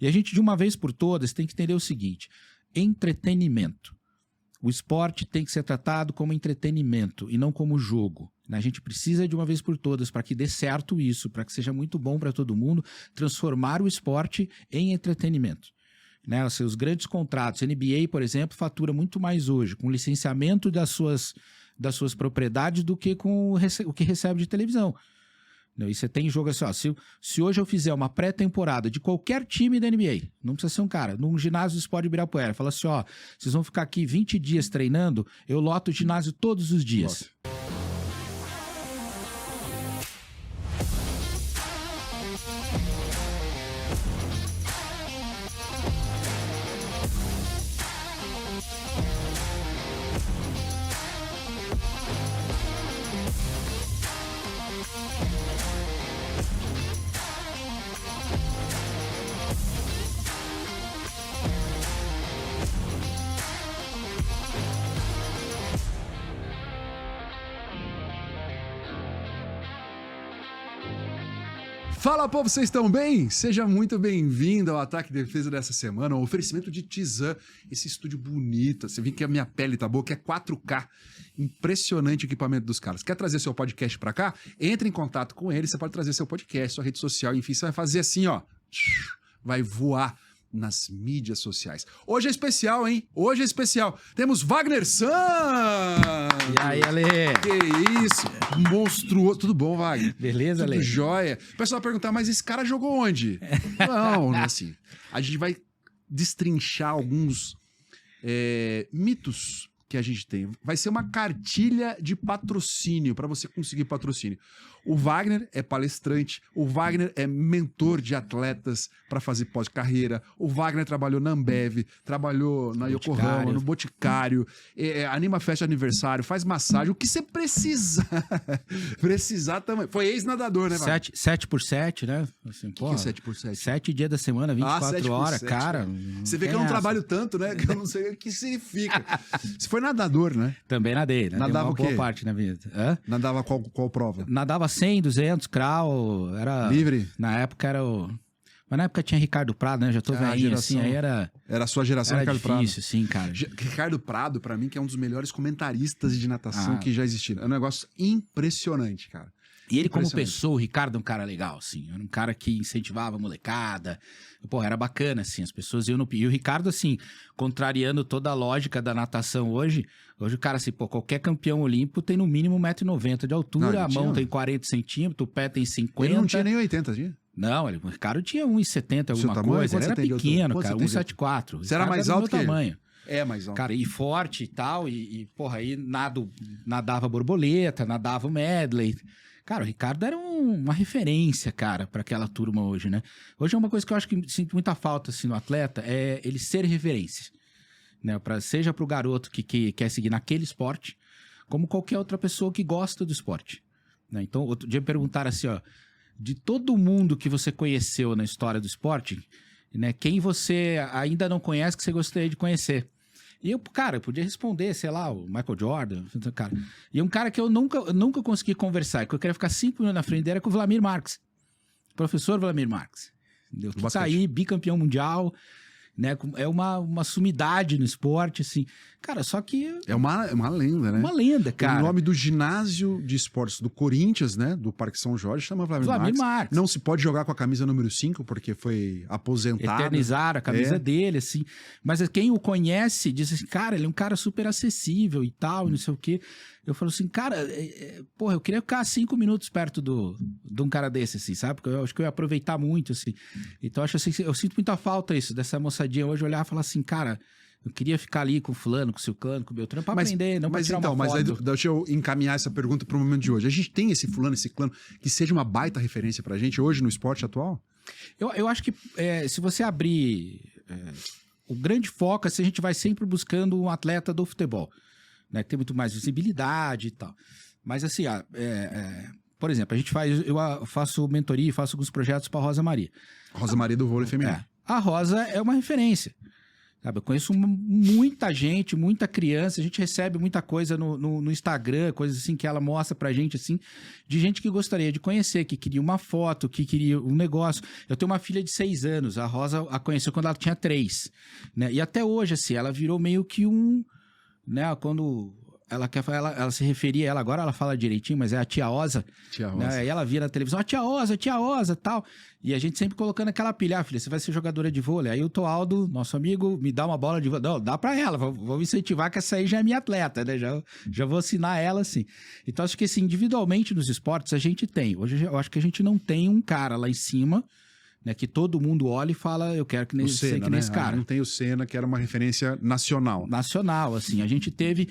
E a gente, de uma vez por todas, tem que entender o seguinte: entretenimento. O esporte tem que ser tratado como entretenimento e não como jogo. A gente precisa, de uma vez por todas, para que dê certo isso, para que seja muito bom para todo mundo, transformar o esporte em entretenimento. Né? Os grandes contratos, NBA, por exemplo, fatura muito mais hoje com licenciamento das suas propriedades do que com o que recebe de televisão. E você tem jogo assim, ó, se hoje eu fizer uma pré-temporada de qualquer time da NBA, não precisa ser um cara, num ginásio do Sport Ibirapuera, fala assim, ó, vocês vão ficar aqui 20 dias treinando, eu loto o ginásio todos os dias. Fala, povo, vocês estão bem? Seja muito bem-vindo ao Ataque e Defesa dessa semana, um oferecimento de Tizan, esse estúdio bonito, você vê que a minha pele tá boa, que é 4K, impressionante o equipamento dos caras. Quer trazer seu podcast pra cá? Entre em contato com eles, você pode trazer seu podcast, sua rede social, enfim, você vai fazer assim, ó, vai voar nas mídias sociais. Hoje é especial, hein? Hoje é especial. Temos Wagner Santos! E aí, Ale? Que isso? Monstruoso. Tudo bom, Wagner? Beleza, Ale? Tudo jóia. O pessoal vai perguntar, mas esse cara jogou onde? Não, né, assim. A gente vai destrinchar alguns mitos que a gente tem. Vai ser uma cartilha de patrocínio, para você conseguir patrocínio. O Wagner é palestrante, o Wagner é mentor de atletas para fazer pós-carreira, o Wagner trabalhou na Ambev, trabalhou na Yokohama, no Boticário, anima festa de aniversário, faz massagem, o que você precisa. Precisar também. Foi ex-nadador, né, Wagner? 7x7, né? Assim, porra, que é 7x7? 7 dias da semana, 24 horas, cara. Você vê que eu não trabalho tanto, né? Que eu não sei o que significa. Você foi nadador, né? Também nadei, né? Nadava uma o quê? boa parte na vida. Hã? Nadava qual prova? Nadava 100, 200, crawl, era... Livre? Na época era o... Mas na época tinha Ricardo Prado, né? Já tô velhinho, assim, aí era... Era a sua geração, era Ricardo difícil, Prado. sim, cara. Ricardo Prado, pra mim, que é um dos melhores comentaristas de natação que já existiram. É um negócio impressionante, cara. E ele, como pessoa, o Ricardo é um cara legal, assim. Era um cara que incentivava a molecada. Pô, era bacana, assim. As pessoas iam no... E o Ricardo, assim, contrariando toda a lógica da natação hoje o cara, assim, pô, qualquer campeão olímpico tem no mínimo 1,90 m de altura, não, a mão tem 40 centímetros, o pé tem 50. Ele não tinha nem 80, tinha? Não, o Ricardo tinha 1,70 alguma coisa. Ele era pequeno, cara, 1,74. Você era mais alto que ele? Tamanho. É, mais alto. Cara, e forte e tal, porra, aí nadava borboleta, nadava o medley. Cara, o Ricardo era uma referência, cara, para aquela turma hoje, né? Hoje é uma coisa que eu acho que sinto muita falta, assim, no atleta, é ele ser referência, né? Seja pro garoto que quer seguir naquele esporte, como qualquer outra pessoa que gosta do esporte, né? Então, outro dia me perguntaram assim, ó, de todo mundo que você conheceu na história do esporte, né? Quem você ainda não conhece que você gostaria de conhecer? E eu, cara, eu podia responder, sei lá, o Michael Jordan, cara. E um cara que eu nunca consegui conversar, que eu queria ficar 5 minutos na frente dele, era com o Vladimir Marques. Professor Vladimir Marques. Deu tudo sair, bicampeão mundial, né? É uma sumidade no esporte, assim. Cara, só que... É uma lenda, né? Uma lenda, cara. O nome do ginásio de esportes do Corinthians, né? Do Parque São Jorge, chama Vladimir Marques. Não se pode jogar com a camisa número 5, porque foi aposentado. Eternizaram a camisa dele, assim. Mas quem o conhece diz assim, cara, ele é um cara super acessível e tal, e não sei o quê. Eu falo assim, cara, porra, eu queria ficar 5 minutos perto de um cara desse, assim, sabe? Porque eu acho que eu ia aproveitar muito, assim. Então, eu sinto muita falta isso, dessa moçadinha hoje olhar e falar assim, cara, eu queria ficar ali com o fulano, com o Silcano, com o Beltrano, pra aprender, não pra tirar uma foto. Mas aí, deixa eu encaminhar essa pergunta pro momento de hoje. A gente tem esse fulano, esse clã, que seja uma baita referência pra gente hoje no esporte atual? Eu acho que se você abrir... o grande foco é se a gente vai sempre buscando um atleta do futebol, né? Que tem muito mais visibilidade e tal. Mas assim, por exemplo, eu faço mentoria e faço alguns projetos pra Rosa Maria. Rosa Maria do vôlei feminino. A Rosa é uma referência. Sabe? Eu conheço muita gente, muita criança, a gente recebe muita coisa no Instagram, coisas assim que ela mostra pra gente, assim, de gente que gostaria de conhecer, que queria uma foto, que queria um negócio. Eu tenho uma filha de 6 anos, a Rosa a conheceu quando ela tinha 3, né? E até hoje, assim, ela virou meio que né, quando ela quer falar, ela se referia a ela, agora ela fala direitinho, mas é a tia Osa. Tia Rosa. Né? E ela via na televisão, tia Osa, tal. E a gente sempre colocando aquela pilha, filha, você vai ser jogadora de vôlei. Aí o Toaldo, nosso amigo, me dá uma bola de vôlei. Não, dá pra ela, vou incentivar que essa aí já é minha atleta, né? Já vou assinar ela, assim. Então, acho que, assim, individualmente nos esportes a gente tem. Hoje eu acho que a gente não tem um cara lá em cima, né, que todo mundo olha e fala, eu quero que nem, ser que nem esse cara. Não tem o Senna, que era uma referência nacional. Nacional, assim. A gente teve...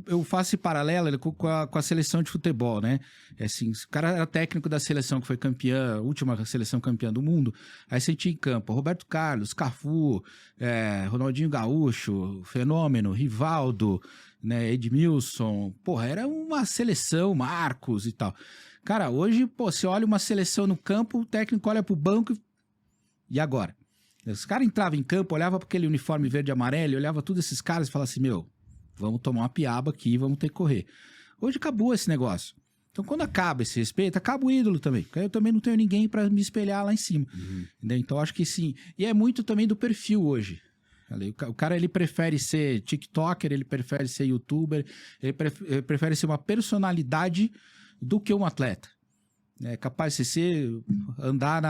eu faço esse paralelo com a seleção de futebol, né? Assim, o cara era técnico da seleção que foi campeã, última seleção campeã do mundo. Aí você tinha em campo Roberto Carlos, Cafu, Ronaldinho Gaúcho, Fenômeno, Rivaldo, né, Edmilson. Porra, era uma seleção, Marcos e tal. Cara, hoje, pô, você olha uma seleção no campo, o técnico olha pro banco e agora? Os caras entravam em campo, olhavam para aquele uniforme verde e amarelo, olhava todos esses caras e falava assim, meu, vamos tomar uma piaba aqui, vamos ter que correr. Hoje acabou esse negócio. Então, quando acaba esse respeito, acaba o ídolo também. Porque eu também não tenho ninguém para me espelhar lá em cima. Entendeu? Então, acho que sim. E é muito também do perfil hoje. O cara, ele prefere ser TikToker, ele prefere ser YouTuber, ele prefere ser uma personalidade do que um atleta. É capaz de você andar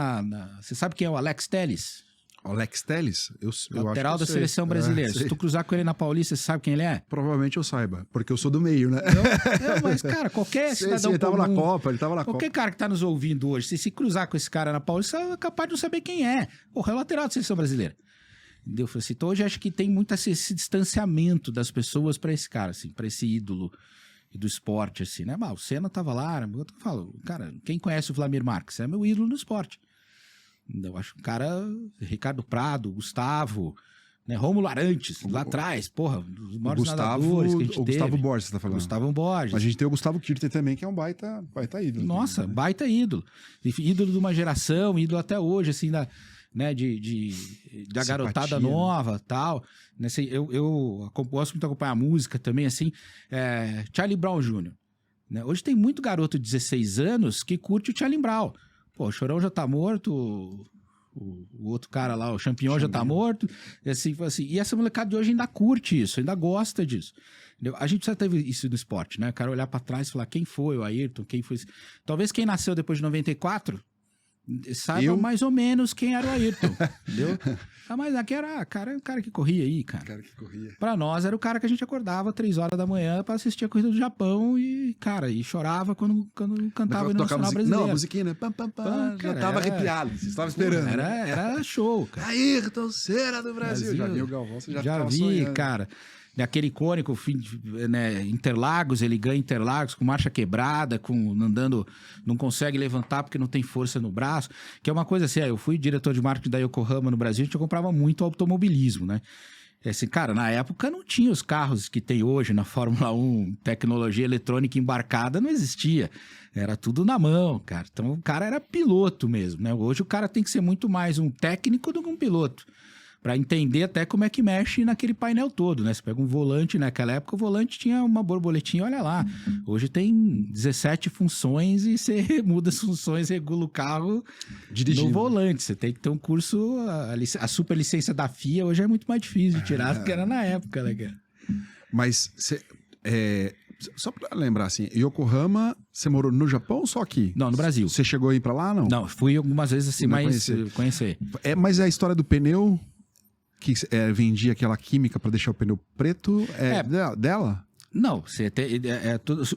Você sabe quem é o Alex Telles? O Alex Telles? Eu lateral acho que da seleção brasileira. Se tu cruzar com ele na Paulista, você sabe quem ele é? Provavelmente eu saiba, porque eu sou do meio, né? Mas, cara, qualquer cidadão ele tava comum, na Copa, ele tava na Copa. Qualquer cara que tá nos ouvindo hoje, se cruzar com esse cara na Paulista, é capaz de não saber quem é. Porra, é o lateral da seleção brasileira. Entendeu? Assim, então, hoje acho que tem muito esse distanciamento das pessoas pra esse cara, assim, pra esse ídolo do esporte, assim, né? Mas o Senna tava lá, eu falo, cara, quem conhece o Vladimir Marques? É meu ídolo no esporte. Eu acho que o cara, Ricardo Prado, Gustavo, né? Rômulo Arantes, lá atrás, porra, os maiores nadadores que a gente teve. O Gustavo Borges, você tá falando. Gustavo Borges. Mas a gente tem o Gustavo Kirten também, que é um baita ídolo. Nossa, né? baita ídolo. Ídolo de uma geração, ídolo até hoje, assim, da garotada nova, tal. Assim, eu gosto muito de acompanhar a música também, assim. Charlie Brown Jr. Né? Hoje tem muito garoto de 16 anos que curte o Charlie Brown. Pô, o Chorão já tá morto, o outro cara lá, o Champignon já tá morto. Assim, e essa molecada de hoje ainda curte isso, ainda gosta disso. Entendeu? A gente já teve isso no esporte, né? O cara olhar pra trás e falar quem foi o Ayrton, quem foi... Talvez quem nasceu depois de 94... saiba mais ou menos quem era o Ayrton, entendeu? Mas aqui era o cara que corria aí, cara. O cara que corria. Pra nós era o cara que a gente acordava 3 horas da manhã pra assistir a corrida do Japão e, cara, e chorava quando cantava o Nacional Brasileiro. Não, a musiquinha, né? Já tava arrepiado, você estava esperando. Era show, cara. Ayrton Senna do Brasil. Já viu o Galvão, você já vi, sonhando. Cara. Aquele icônico né, Interlagos, ele ganha Interlagos com marcha quebrada, andando, não consegue levantar porque não tem força no braço, que é uma coisa assim, eu fui diretor de marketing da Yokohama no Brasil, a gente comprava muito automobilismo, né? Assim, cara, na época não tinha os carros que tem hoje na Fórmula 1, tecnologia eletrônica embarcada não existia, era tudo na mão, cara. Então o cara era piloto mesmo, né? Hoje o cara tem que ser muito mais um técnico do que um piloto. Para entender até como é que mexe naquele painel todo, né? Você pega um volante, naquela época o volante tinha uma borboletinha, olha lá. Hoje tem 17 funções e você muda as funções, regula o carro dirigindo no volante. Você tem que ter um curso, a super licença da FIA hoje é muito mais difícil de tirar do que era na época, né, cara? Mas só para lembrar, assim, Yokohama, você morou no Japão ou só aqui? Não, no Brasil. Você chegou a ir para lá, não? Não, fui algumas vezes assim, mas conhecer. Mas é a história do pneu... que vendia aquela química para deixar o pneu preto, dela? Não,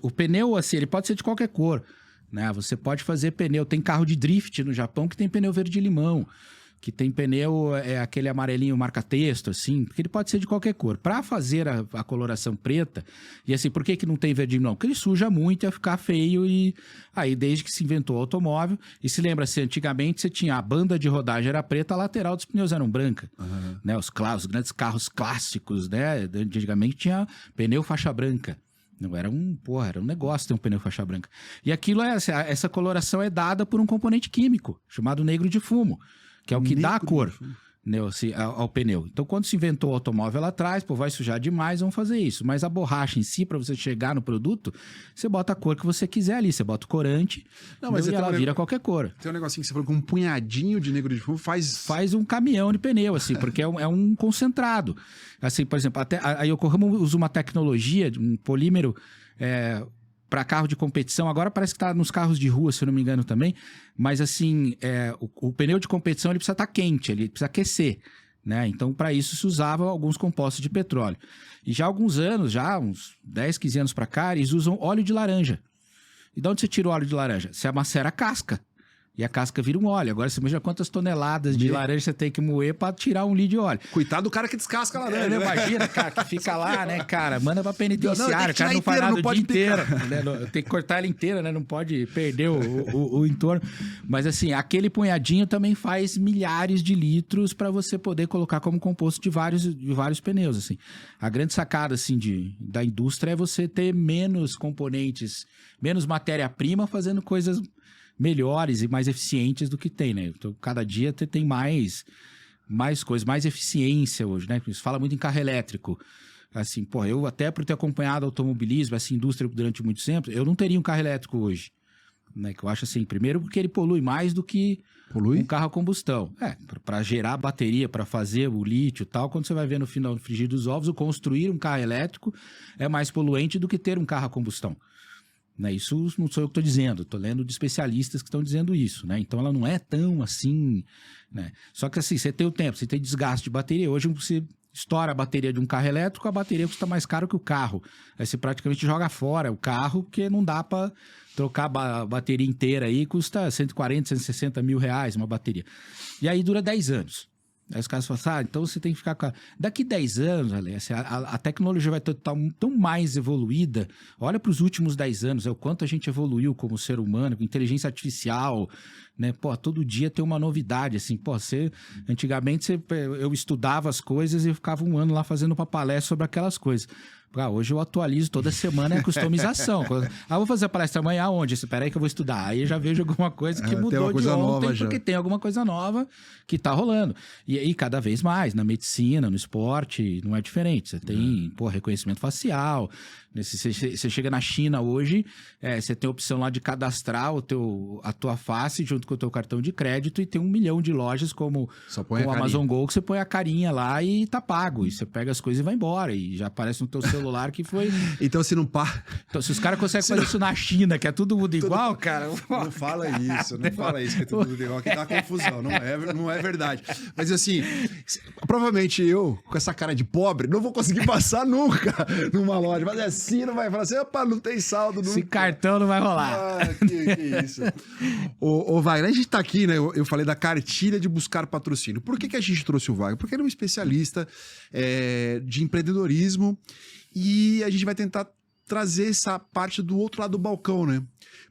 o pneu, assim, ele pode ser de qualquer cor, né? Você pode fazer pneu, tem carro de drift no Japão que tem pneu verde-limão, que tem pneu, aquele amarelinho marca-texto, assim, porque ele pode ser de qualquer cor. Para fazer a coloração preta, e assim, por que não tem verde-limão? Porque ele suja muito, ia ficar feio, e aí desde que se inventou o automóvel, e se lembra, assim, antigamente você tinha a banda de rodagem era preta, a lateral dos pneus eram branca, né? Os grandes carros clássicos, né? Antigamente tinha pneu faixa branca. Não era um negócio ter um pneu faixa branca. E aquilo essa coloração é dada por um componente químico, chamado negro de fumo, que é o que dá a cor. né, ao pneu. Então, quando se inventou o automóvel lá atrás, pô, vai sujar demais, vamos fazer isso. Mas a borracha em si, para você chegar no produto, você bota a cor que você quiser ali. Você bota o corante, e ela vira qualquer cor. Tem um negocinho que você falou com um punhadinho de negro de fumo, faz um caminhão de pneu, assim, porque é um concentrado. Assim, por exemplo, até a Yokohama usa uma tecnologia, um polímero para carro de competição. Agora parece que está nos carros de rua, se eu não me engano também. Mas assim, o pneu de competição ele precisa estar quente, ele precisa aquecer, né? Então, para isso se usava alguns compostos de petróleo. E já há alguns anos, já uns 10, 15 anos para cá, eles usam óleo de laranja. E de onde você tira o óleo de laranja? Você amacera a casca. E a casca vira um óleo. Agora você imagina quantas toneladas de laranja você tem que moer pra tirar um litro de óleo. Coitado do cara que descasca a laranja. Imagina, cara, que fica lá, né, cara? Manda pra penitenciária, o cara não faz nada o dia inteiro. Né? Tem que cortar ela inteira, né? Não pode perder o entorno. Mas assim, aquele punhadinho também faz milhares de litros pra você poder colocar como composto de vários pneus, assim. A grande sacada, assim, da indústria é você ter menos componentes, menos matéria-prima fazendo coisas melhores e mais eficientes do que tem, né? Então, cada dia tem mais coisas, mais eficiência hoje, né? Isso fala muito em carro elétrico. Assim, pô, eu até por ter acompanhado automobilismo, essa indústria durante muito tempo, eu não teria um carro elétrico hoje, né? Que eu acho assim, primeiro porque ele polui mais do que um carro a combustão. Para gerar bateria, para fazer o lítio e tal, quando você vai ver no final do frigir dos ovos, o construir um carro elétrico é mais poluente do que ter um carro a combustão. Né, isso não sou eu que estou dizendo, estou lendo de especialistas que estão dizendo isso, né? Então ela não é tão assim, né? Só que assim, você tem o tempo, você tem desgaste de bateria. Hoje você estoura a bateria de um carro elétrico, a bateria custa mais caro que o carro. Aí você praticamente joga fora o carro, porque não dá para trocar a bateria inteira aí, custa 140, 160 mil reais uma bateria. E aí dura 10 anos. Aí os caras falam, então você tem que ficar com Daqui 10 anos, Alex, a tecnologia vai estar tão mais evoluída. Olha para os últimos 10 anos, o quanto a gente evoluiu como ser humano, com inteligência artificial, né? Pô, todo dia tem uma novidade, assim. Pô, antigamente eu estudava as coisas e ficava um ano lá fazendo uma palestra sobre aquelas coisas. Hoje eu atualizo toda semana a customização. Vou fazer a palestra amanhã aonde? Espera aí que eu vou estudar. Aí eu já vejo alguma coisa que mudou de ontem, porque tem alguma coisa nova que tá rolando. E aí, cada vez mais, na medicina, no esporte, não é diferente. Você tem, reconhecimento facial. Você chega na China hoje, você tem a opção lá de cadastrar a tua face junto com o teu cartão de crédito e tem 1 milhão de lojas como o Amazon Go, que você põe a carinha lá e tá pago. E você pega as coisas e vai embora. E já aparece no teu celular que foi... Então, se não para... Então, se os caras conseguem fazer isso na China, que é tudo mundo igual, cara... Não fala isso, que é tudo mundo igual, que dá confusão. Não é verdade. Mas assim, provavelmente eu, com essa cara de pobre, não vou conseguir passar nunca numa loja. Mas assim, não vai falar assim, opa, não tem saldo nunca. Esse cartão não vai rolar. Que isso. Ô Wagner, a gente tá aqui, né? Eu falei da cartilha de buscar patrocínio. Por que a gente trouxe o Wagner? Porque ele é um especialista de empreendedorismo e a gente vai tentar trazer essa parte do outro lado do balcão, né?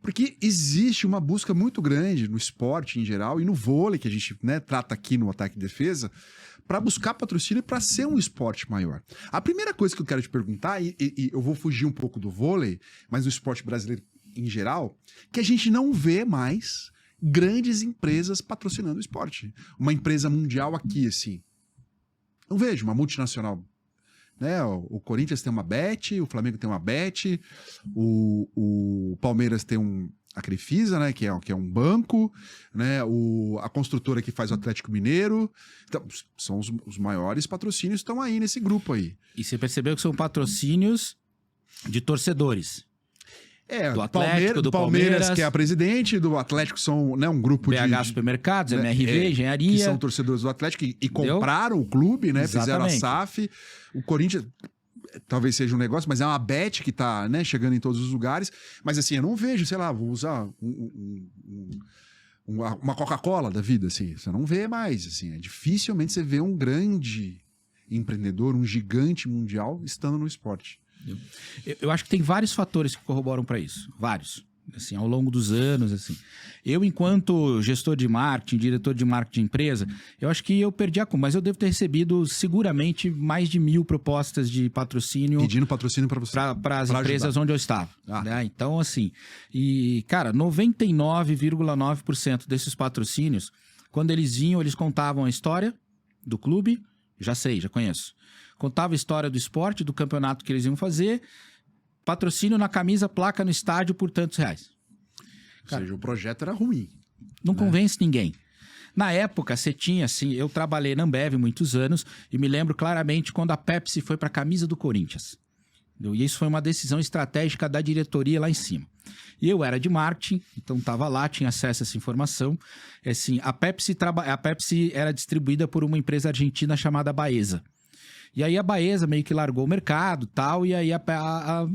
Porque existe uma busca muito grande no esporte em geral e no vôlei, que a gente, né, trata aqui no Ataque e Defesa, para buscar patrocínio para ser um esporte maior. A primeira coisa que eu quero te perguntar, e eu vou fugir um pouco do vôlei, mas do esporte brasileiro em geral, que a gente não vê mais grandes empresas patrocinando o esporte. Uma empresa mundial aqui, assim. Não vejo, uma multinacional. Né? O Corinthians tem uma Bet, o Flamengo tem uma Bet, o Palmeiras tem a Crefisa, né? que é um banco, né? A construtora que faz o Atlético Mineiro. Então, são os maiores patrocínios que estão aí nesse grupo aí. E você percebeu que são patrocínios de torcedores. Do Atlético, do Palmeiras, que é a presidente, do Atlético são, né, um grupo BH Supermercados, MRV, Engenharia. Que são torcedores do Atlético e compraram o clube, né? Exatamente. Fizeram a SAF. O Corinthians talvez seja um negócio, mas é uma Bet que tá, né, chegando em todos os lugares. Mas assim, eu não vejo, sei lá, vou usar uma Coca-Cola da vida, assim. Você não vê mais, assim. Dificilmente você vê um grande empreendedor, um gigante mundial estando no esporte. Eu acho que tem vários fatores que corroboram para isso. Vários. Assim, ao longo dos anos, assim. Eu, enquanto gestor de marketing, diretor de marketing de empresa, eu acho que eu perdi a conta. Mas eu devo ter recebido, seguramente, mais de 1.000 propostas de patrocínio. Pedindo patrocínio para você. Para as empresas onde eu estava. Né? Então, assim... E, cara, 99,9% desses patrocínios, quando eles vinham, eles contavam a história do clube, já sei, já conheço. Contava a história do esporte, do campeonato que eles iam fazer, patrocínio na camisa, placa no estádio por tantos reais. Ou seja, o projeto era ruim. Não convence ninguém. Na época, você tinha, assim, eu trabalhei na Ambev muitos anos e me lembro claramente quando a Pepsi foi para a camisa do Corinthians. Entendeu? E isso foi uma decisão estratégica da diretoria lá em cima. E eu era de marketing, então estava lá, tinha acesso a essa informação. Assim, a Pepsi era distribuída por uma empresa argentina chamada Baeza. E aí a Baeza meio que largou o mercado e tal, e aí a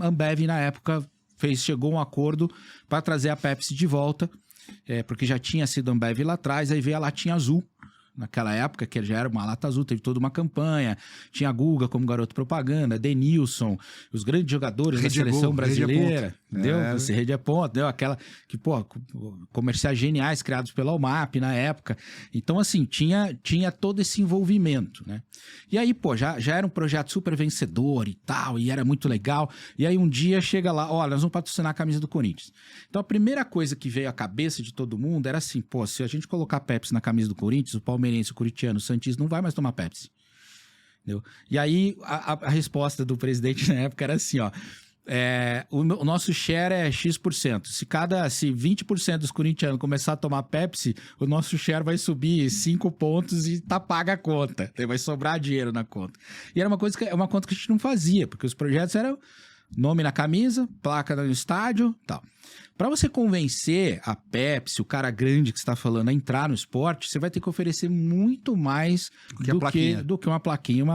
Ambev na época chegou a um acordo para trazer a Pepsi de volta, porque já tinha sido Ambev lá atrás, aí veio a latinha azul. Naquela época, que já era uma lata azul, teve toda uma campanha. Tinha a Guga como garoto propaganda, Denilson, os grandes jogadores da seleção brasileira. Entendeu? Esse Rede é Ponto, entendeu? Aquela que, pô, comerciais geniais criados pela UMAP na época. Então, assim, tinha todo esse envolvimento, né? E aí, pô, já era um projeto super vencedor e tal, e era muito legal. E aí, um dia chega lá, olha, nós vamos patrocinar a camisa do Corinthians. Então, a primeira coisa que veio à cabeça de todo mundo era assim, pô, se a gente colocar Pepsi na camisa do Corinthians, o palmeirense, o corintiano, o santista não vai mais tomar Pepsi. Entendeu? E aí, a resposta do presidente na época era assim, ó, o nosso share é X%. Se 20% dos corintianos começar a tomar Pepsi, o nosso share vai subir 5 pontos e tá paga a conta. Vai sobrar dinheiro na conta. E era uma conta que a gente não fazia, porque os projetos eram nome na camisa, placa no estádio, tal. Para você convencer a Pepsi, o cara grande que você está falando, a entrar no esporte, você vai ter que oferecer muito mais do que uma plaquinha.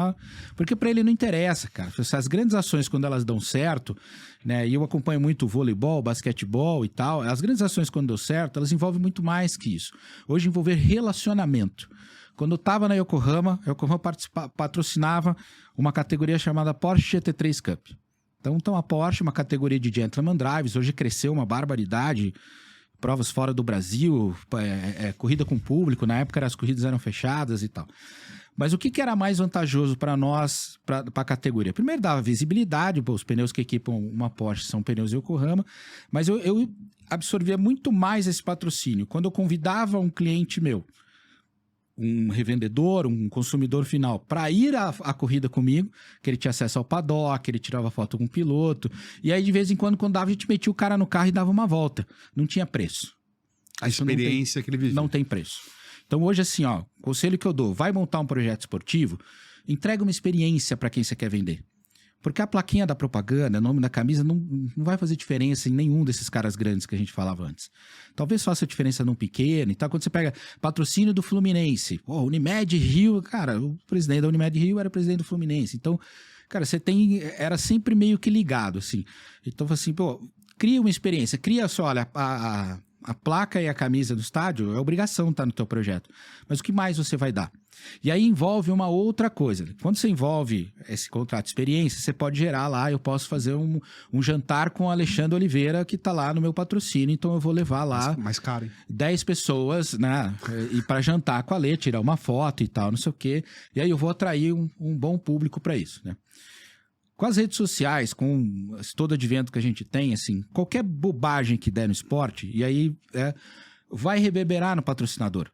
Porque para ele não interessa, cara. Essas grandes ações, quando elas dão certo, né? E eu acompanho muito voleibol, basquetebol e tal. As grandes ações, quando dão certo, elas envolvem muito mais que isso. Hoje, envolver relacionamento. Quando eu estava na Yokohama, patrocinava uma categoria chamada Porsche GT3 Cup. Então a Porsche, uma categoria de gentleman drives, hoje cresceu uma barbaridade, provas fora do Brasil, corrida com público, na época as corridas eram fechadas e tal. Mas o que era mais vantajoso para nós, para a categoria? Primeiro, dava visibilidade, os pneus que equipam uma Porsche são pneus Yokohama, mas eu absorvia muito mais esse patrocínio. Quando eu convidava um cliente meu, um revendedor, um consumidor final, para ir à corrida comigo, que ele tinha acesso ao paddock, ele tirava foto com o piloto, e aí de vez em quando dava, a gente metia o cara no carro e dava uma volta. Não tinha preço. A experiência que ele vivia. Não tem preço. Então hoje assim, ó, conselho que eu dou, vai montar um projeto esportivo, entrega uma experiência para quem você quer vender. Porque a plaquinha da propaganda, o nome da camisa, não vai fazer diferença em nenhum desses caras grandes que a gente falava antes. Talvez faça diferença num pequeno e tal. Quando você pega patrocínio do Fluminense, Unimed Rio, cara, o presidente da Unimed Rio era presidente do Fluminense. Então, cara, era sempre meio que ligado, assim. Então, assim, cria uma experiência, cria só, olha, a placa e a camisa do estádio é obrigação estar no teu projeto. Mas o que mais você vai dar? E aí envolve uma outra coisa. Quando você envolve esse contrato de experiência, você pode gerar lá, eu posso fazer um jantar com o Alexandre Oliveira, que está lá no meu patrocínio, então eu vou levar lá mais caro, hein? 10 pessoas, né? E para jantar com a Lê, tirar uma foto e tal, não sei o quê. E aí eu vou atrair um bom público para isso, né? Com as redes sociais, com todo advento que a gente tem, assim, qualquer bobagem que der no esporte, e aí vai reverberar no patrocinador.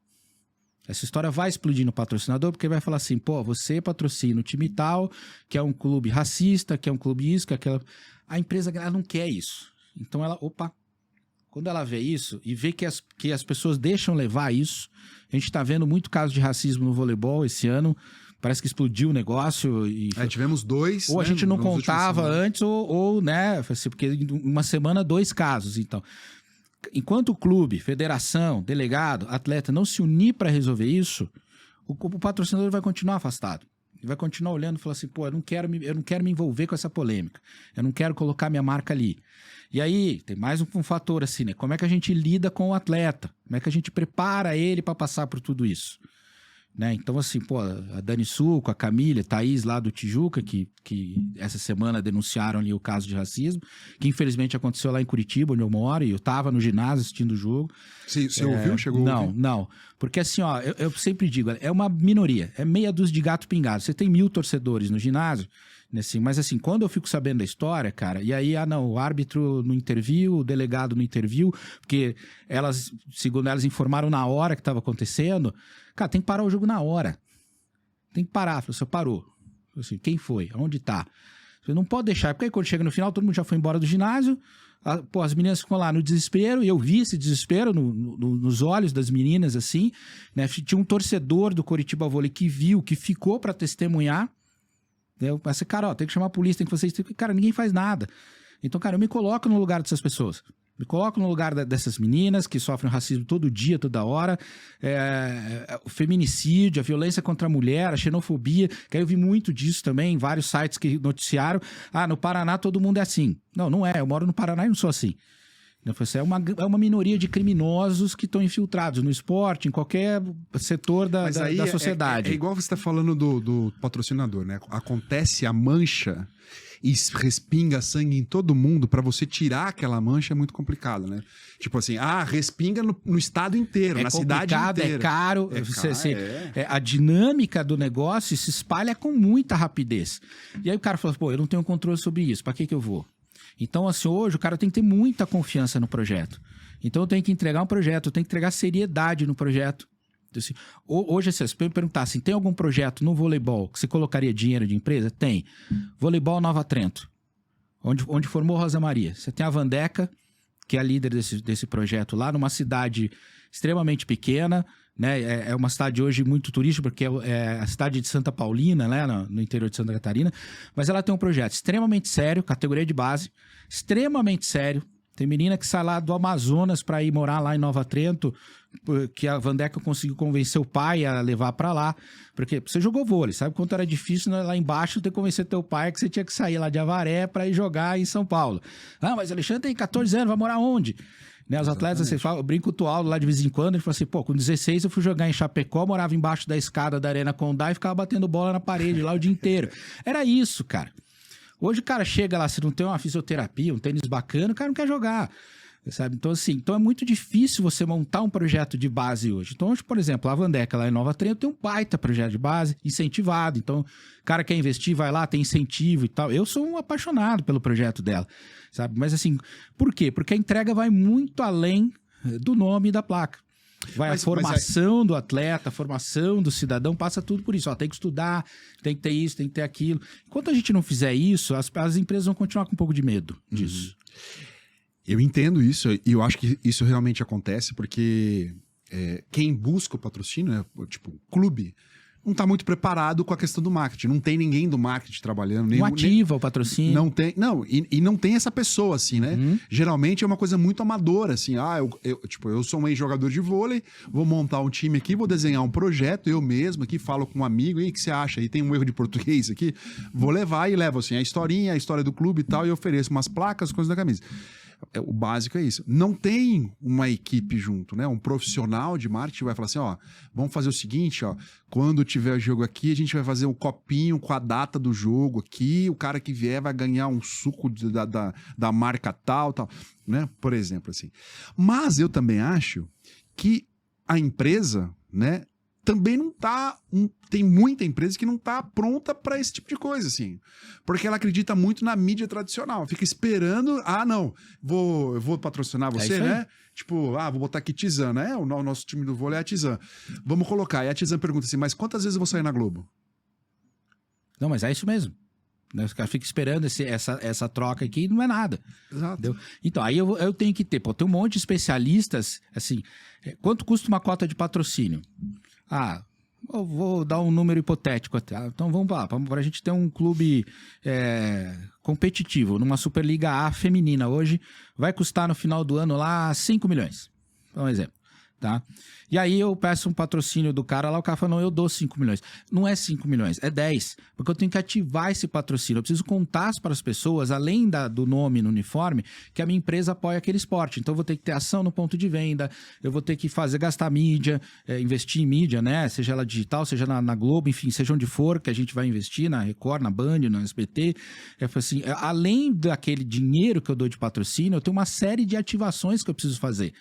Essa história vai explodir no patrocinador, porque vai falar assim, você patrocina o time tal, que é um clube racista, que é um clube isso, que é aquela... A empresa ela não quer isso. Então quando ela vê isso e vê que as pessoas deixam levar isso, a gente está vendo muito caso de racismo no voleibol esse ano, parece que explodiu o negócio. Tivemos 2. Ou a gente não contava antes, ou né, porque em uma semana 2 casos, então... Enquanto o clube, federação, delegado, atleta não se unir para resolver isso, o patrocinador vai continuar afastado. Ele vai continuar olhando e falar assim, eu não quero me envolver com essa polêmica. Eu não quero colocar minha marca ali. E aí, tem mais um fator assim, né? Como é que a gente lida com o atleta? Como é que a gente prepara ele para passar por tudo isso? Né? Então, assim, a Dani Suco, a Camila, a Thaís lá do Tijuca, que essa semana denunciaram ali o caso de racismo, que infelizmente aconteceu lá em Curitiba, onde eu moro, e eu tava no ginásio assistindo o jogo. Você ouviu? Chegou a ouvir? Não. Porque assim, eu sempre digo, é uma minoria, é meia dúzia de gato pingado. Você tem 1000 torcedores no ginásio, assim, mas assim, quando eu fico sabendo da história, cara, e aí, o árbitro no interview, o delegado no interview, porque segundo elas, informaram na hora que estava acontecendo, cara, tem que parar o jogo na hora. Tem que parar. Falei, você parou. Falei assim, quem foi? Aonde tá? Você não pode deixar, porque aí quando chega no final, todo mundo já foi embora do ginásio, as meninas ficam lá no desespero, e eu vi esse desespero nos olhos das meninas, assim, né? Tinha um torcedor do Coritiba Vôlei que viu, que ficou para testemunhar. Eu pensei, cara, ó, tem que chamar a polícia, tem que fazer isso. Cara, ninguém faz nada. Então, cara, eu me coloco no lugar dessas pessoas. Me coloco no lugar dessas meninas que sofrem racismo todo dia, toda hora, o feminicídio, a violência contra a mulher, a xenofobia, que aí eu vi muito disso também, em vários sites que noticiaram. No Paraná todo mundo é assim. Não, não é. Eu moro no Paraná e não sou assim. É uma minoria de criminosos que estão infiltrados no esporte, em qualquer setor da sociedade. É igual você está falando do patrocinador, né? Acontece a mancha e respinga sangue em todo mundo, para você tirar aquela mancha é muito complicado, né? Tipo assim, respinga no estado inteiro, na cidade inteira. É caro. A dinâmica do negócio se espalha com muita rapidez. E aí o cara fala, pô, eu não tenho controle sobre isso, para que eu vou? Então, assim, hoje o cara tem que ter muita confiança no projeto. Então eu tenho que entregar um projeto, eu tenho que entregar seriedade no projeto. Assim, hoje, se você me perguntar assim, tem algum projeto no voleibol que você colocaria dinheiro de empresa? Tem. Voleibol Nova Trento, onde formou Rosa Maria. Você tem a Vandeca, que é a líder desse projeto lá, numa cidade extremamente pequena, né? É uma cidade hoje muito turística, porque é a cidade de Santa Paulina, né? No interior de Santa Catarina. Mas ela tem um projeto extremamente sério, categoria de base, extremamente sério. Tem menina que sai lá do Amazonas para ir morar lá em Nova Trento, que a Vandeca conseguiu convencer o pai a levar para lá. Porque você jogou vôlei, sabe quanto era difícil lá embaixo ter que convencer teu pai que você tinha que sair lá de Avaré para ir jogar em São Paulo. Mas Alexandre tem 14 anos, vai morar onde? Né, os atletas, você fala, eu brinco com o Aldo lá de vez em quando, ele fala assim, pô, com 16 eu fui jogar em Chapecó, morava embaixo da escada da Arena Condá e ficava batendo bola na parede lá o dia inteiro. Era isso, cara. Hoje o cara chega lá, se não tem uma fisioterapia, um tênis bacana, o cara não quer jogar, sabe? Então, assim, é muito difícil você montar um projeto de base hoje. Então, hoje, por exemplo, a Vandeca lá em Nova Trento tem um baita projeto de base, incentivado. Então, o cara quer investir, vai lá, tem incentivo e tal. Eu sou um apaixonado pelo projeto dela, sabe? Mas, assim, por quê? Porque a entrega vai muito além do nome e da placa. A formação do atleta, a formação do cidadão, passa tudo por isso. Tem que estudar, tem que ter isso, tem que ter aquilo. Enquanto a gente não fizer isso, as empresas vão continuar com um pouco de medo disso. Eu entendo isso e eu acho que isso realmente acontece porque quem busca o patrocínio, né, tipo, o clube, não está muito preparado com a questão do marketing. Não tem ninguém do marketing trabalhando. Não ativa o patrocínio. Não tem, e não tem essa pessoa, assim, né? Geralmente é uma coisa muito amadora, assim. Eu sou um ex-jogador de vôlei, vou montar um time aqui, vou desenhar um projeto, eu mesmo aqui, falo com um amigo, e o que você acha? Aí tem um erro de português aqui, vou levar e levo, assim, a história do clube e tal, e ofereço umas placas, coisas da camisa. O básico é isso. Não tem uma equipe junto, né? Um profissional de marketing vai falar assim, vamos fazer o seguinte, quando tiver o jogo aqui, a gente vai fazer um copinho com a data do jogo aqui, o cara que vier vai ganhar um suco da marca tal, né? Por exemplo, assim. Mas eu também acho que a empresa, né, também não tá... Tem muita empresa que não tá pronta para esse tipo de coisa, assim. Porque ela acredita muito na mídia tradicional. Fica esperando... não, eu vou patrocinar você, né? Tipo, vou botar aqui Tizan, né? O nosso time do vôlei é a Tizan. Vamos colocar. E a Tizan pergunta assim, mas quantas vezes eu vou sair na Globo? Não, mas é isso mesmo. Os caras ficam esperando essa troca aqui e não é nada. Exato. Entendeu? Então, aí eu tenho que ter... tem um monte de especialistas, assim... Quanto custa uma cota de patrocínio? Eu vou dar um número hipotético até. Então vamos lá, para a gente ter um clube competitivo, numa Superliga A feminina hoje, vai custar no final do ano lá 5 milhões. Então, um exemplo. Tá? E aí eu peço um patrocínio do cara lá, o cara fala, não, eu dou 5 milhões. Não é 5 milhões, é 10. Porque eu tenho que ativar esse patrocínio. Eu preciso contar para as pessoas, além do nome no uniforme, que a minha empresa apoia aquele esporte. Então eu vou ter que ter ação no ponto de venda, eu vou ter que gastar mídia, investir em mídia, né? Seja ela digital, seja na Globo, enfim, seja onde for que a gente vai investir, na Record, na Band, na SBT. Assim, além daquele dinheiro que eu dou de patrocínio, eu tenho uma série de ativações que eu preciso fazer.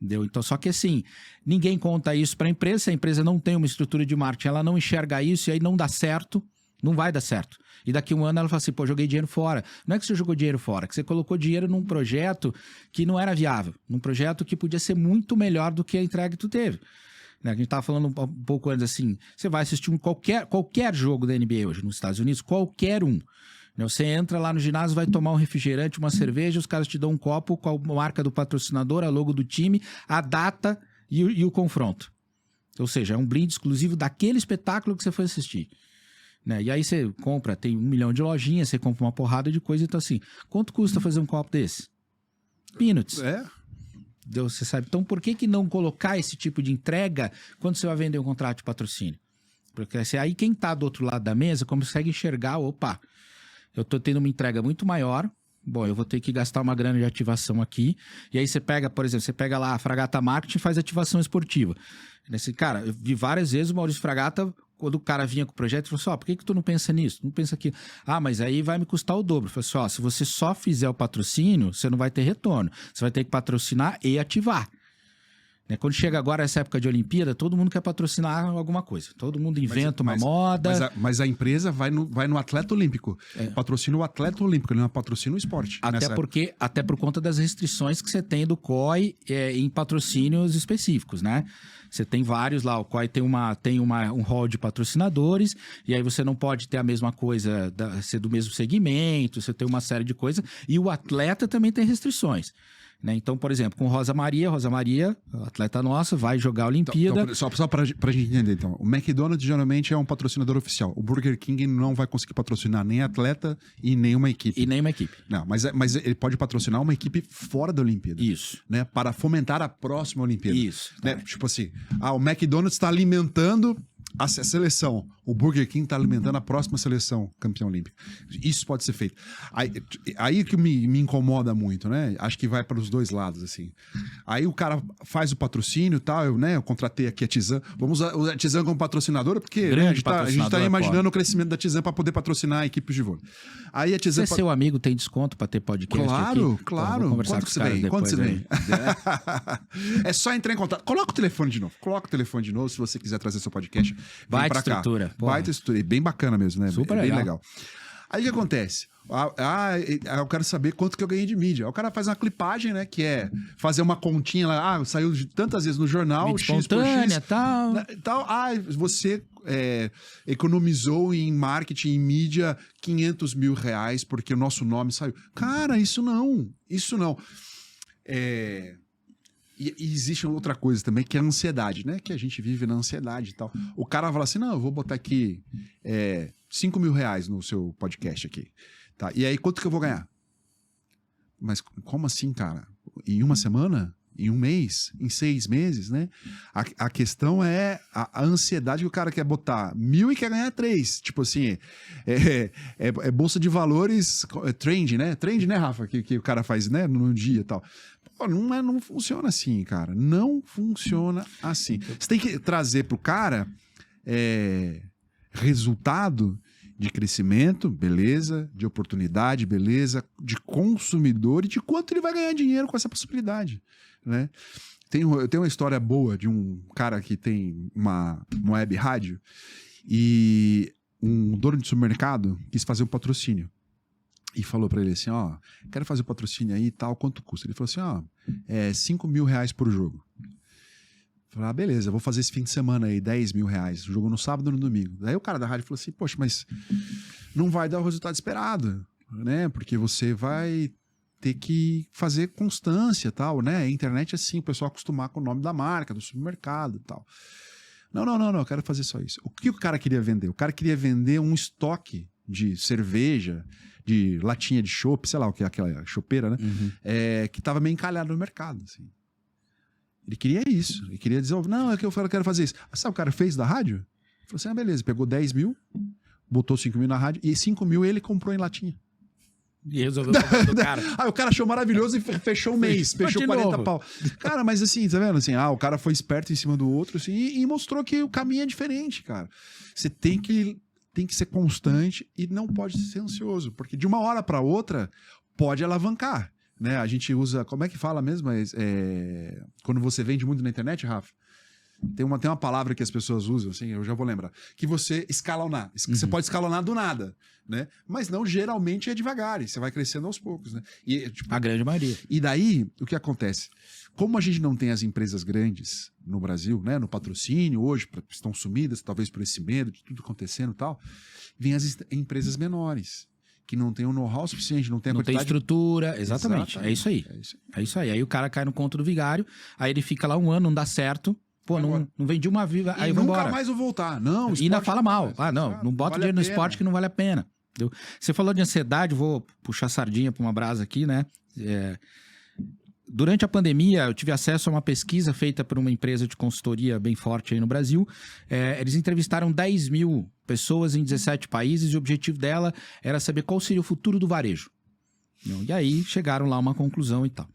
Entendeu? Então, só que assim, ninguém conta isso para a empresa, se a empresa não tem uma estrutura de marketing, ela não enxerga isso e aí não dá certo, não vai dar certo. E daqui a um ano ela fala assim, joguei dinheiro fora. Não é que você jogou dinheiro fora, é que você colocou dinheiro num projeto que não era viável, num projeto que podia ser muito melhor do que a entrega que tu teve. né? A gente tava falando um pouco antes, assim, você vai assistir qualquer jogo da NBA hoje nos Estados Unidos, qualquer um. Né? Você entra lá no ginásio, vai tomar um refrigerante, uma cerveja, os caras te dão um copo com a marca do patrocinador, a logo do time, a data e o confronto. Ou seja, é um brinde exclusivo daquele espetáculo que você foi assistir. Né? E aí você compra, tem 1 milhão de lojinhas, você compra uma porrada de coisa, então assim, quanto custa fazer um copo desse? Peanuts. Você sabe. Então por que não colocar esse tipo de entrega quando você vai vender um contrato de patrocínio? Porque aí quem tá do outro lado da mesa consegue enxergar, opa, eu tô tendo uma entrega muito maior, bom, eu vou ter que gastar uma grana de ativação aqui, e aí você pega, por exemplo, você pega lá a Fragata Marketing e faz ativação esportiva. Nesse, cara, eu vi várias vezes o Maurício Fragata, quando o cara vinha com o projeto, ele falou assim, por que tu não pensa nisso? Não pensa aqui. Ah, mas aí vai me custar o dobro. Eu falei assim, se você só fizer o patrocínio, você não vai ter retorno. Você vai ter que patrocinar e ativar. Né? Quando chega agora essa época de Olimpíada, todo mundo quer patrocinar alguma coisa. Todo mundo inventa uma moda. Mas a empresa vai no atleta olímpico. Patrocina o atleta olímpico, ele não patrocina o esporte. Até por conta das restrições que você tem do COI em patrocínios específicos, né? Você tem vários lá, o COI tem um hall de patrocinadores, e aí você não pode ter a mesma coisa, ser do mesmo segmento, você tem uma série de coisas, e o atleta também tem restrições. Né? Então, por exemplo, com Rosa Maria, atleta nossa, vai jogar a Olimpíada. Então, só pra gente entender, então. O McDonald's geralmente é um patrocinador oficial. O Burger King não vai conseguir patrocinar nem atleta e nem uma equipe. Não, mas ele pode patrocinar uma equipe fora da Olimpíada. Isso. Né? Para fomentar a próxima Olimpíada. Isso. Né? Tipo assim, o McDonald's está alimentando a seleção. O Burger King está alimentando a próxima seleção campeã olímpica. Isso pode ser feito. Aí que me incomoda muito, né? Acho que vai para os dois lados, assim. Aí o cara faz o patrocínio e tal, eu contratei aqui a Tizan. Vamos usar a Tizan como patrocinadora, porque né, a gente tá imaginando o crescimento da Tizan para poder patrocinar equipes de vôlei. Aí a Tizan... Você é seu amigo, tem desconto para ter podcast claro, aqui? Claro. Então, quanto você vem? É só entrar em contato. Coloca o telefone de novo. Se você quiser trazer seu podcast, vem pra cá. Baita estrutura. É bem bacana mesmo, né? Super bem legal. Aí o que acontece? Eu quero saber quanto que eu ganhei de mídia. Aí o cara faz uma clipagem, né? Que é fazer uma continha lá. Saiu tantas vezes no jornal, mídia X por X. tal. Você economizou em marketing e mídia 500 mil reais porque o nosso nome saiu. Cara, isso não. E existe outra coisa também, que é a ansiedade, né? Que a gente vive na ansiedade e tal. O cara fala assim, não, eu vou botar aqui 5 mil reais no seu podcast aqui. Tá? E aí, quanto que eu vou ganhar? Mas como assim, cara? Em uma semana? Em um mês? Em 6 meses, né? A questão é a ansiedade que o cara quer botar 1.000 e quer ganhar 3. Tipo assim, é bolsa de valores, trend, né? Trend, né, Rafa? Que o cara faz, né? No dia e tal. Não funciona assim, cara. Não funciona assim. Você tem que trazer pro cara resultado de crescimento, beleza, de oportunidade, beleza, de consumidor e de quanto ele vai ganhar dinheiro com essa possibilidade, né? Eu tenho uma história boa de um cara que tem uma web rádio e um dono de supermercado quis fazer um patrocínio. E falou pra ele assim, quero fazer o patrocínio aí e tal, quanto custa? Ele falou assim, 5 mil reais por jogo. Eu falei, beleza, vou fazer esse fim de semana aí, 10 mil reais, jogo no sábado ou no domingo. Daí o cara da rádio falou assim, poxa, mas não vai dar o resultado esperado, né? Porque você vai ter que fazer constância e tal, né? A internet é assim, o pessoal acostumar com o nome da marca, do supermercado e tal. Não, eu quero fazer só isso. O que o cara queria vender? O cara queria vender um estoque de cerveja, de latinha de chopp, sei lá o que é aquela chopeira, né? Uhum. Que estava meio encalhado no mercado, assim. Ele queria isso. Ele queria dizer, não, é que eu quero fazer isso. Sabe o cara fez da rádio? Ele falou assim, beleza, pegou 10 mil, botou 5 mil na rádio, e 5 mil ele comprou em latinha. E resolveu o problema do cara. O cara achou maravilhoso e fechou um mês, fechou 40 pau. Cara, mas assim, tá vendo? Assim, o cara foi esperto em cima do outro, assim, e mostrou que o caminho é diferente, cara. Você tem que ser constante e não pode ser ansioso, porque de uma hora para outra pode alavancar, né? A gente usa, como é que fala mesmo? Quando você vende muito na internet, Rafa? Tem uma palavra que as pessoas usam, assim, eu já vou lembrar. Que você escalonar. Você pode escalonar do nada, né? Mas não, geralmente é devagar. E você vai crescendo aos poucos, né? E, tipo, A grande maioria. e daí, o que acontece? Como a gente não tem as empresas grandes no Brasil, né? No patrocínio, hoje, estão sumidas, talvez por esse medo de tudo acontecendo e tal, vem as empresas menores, que não tem o know-how suficiente, não tem a Não tem quantidade... estrutura, exatamente. É isso aí. É isso aí. Aí o cara cai no conto do vigário, aí ele fica lá um ano, não dá certo. Pô, não vendi uma viva, aí vamos embora. Nunca mais vou voltar. Não, E ainda fala mal. Não bota dinheiro no esporte que não vale a pena. Entendeu? Você falou de ansiedade, vou puxar sardinha para uma brasa aqui, né? Durante a pandemia, eu tive acesso a uma pesquisa feita por uma empresa de consultoria bem forte aí no Brasil. Eles entrevistaram 10 mil pessoas em 17 países e o objetivo dela era saber qual seria o futuro do varejo. E aí chegaram lá a uma conclusão e tal.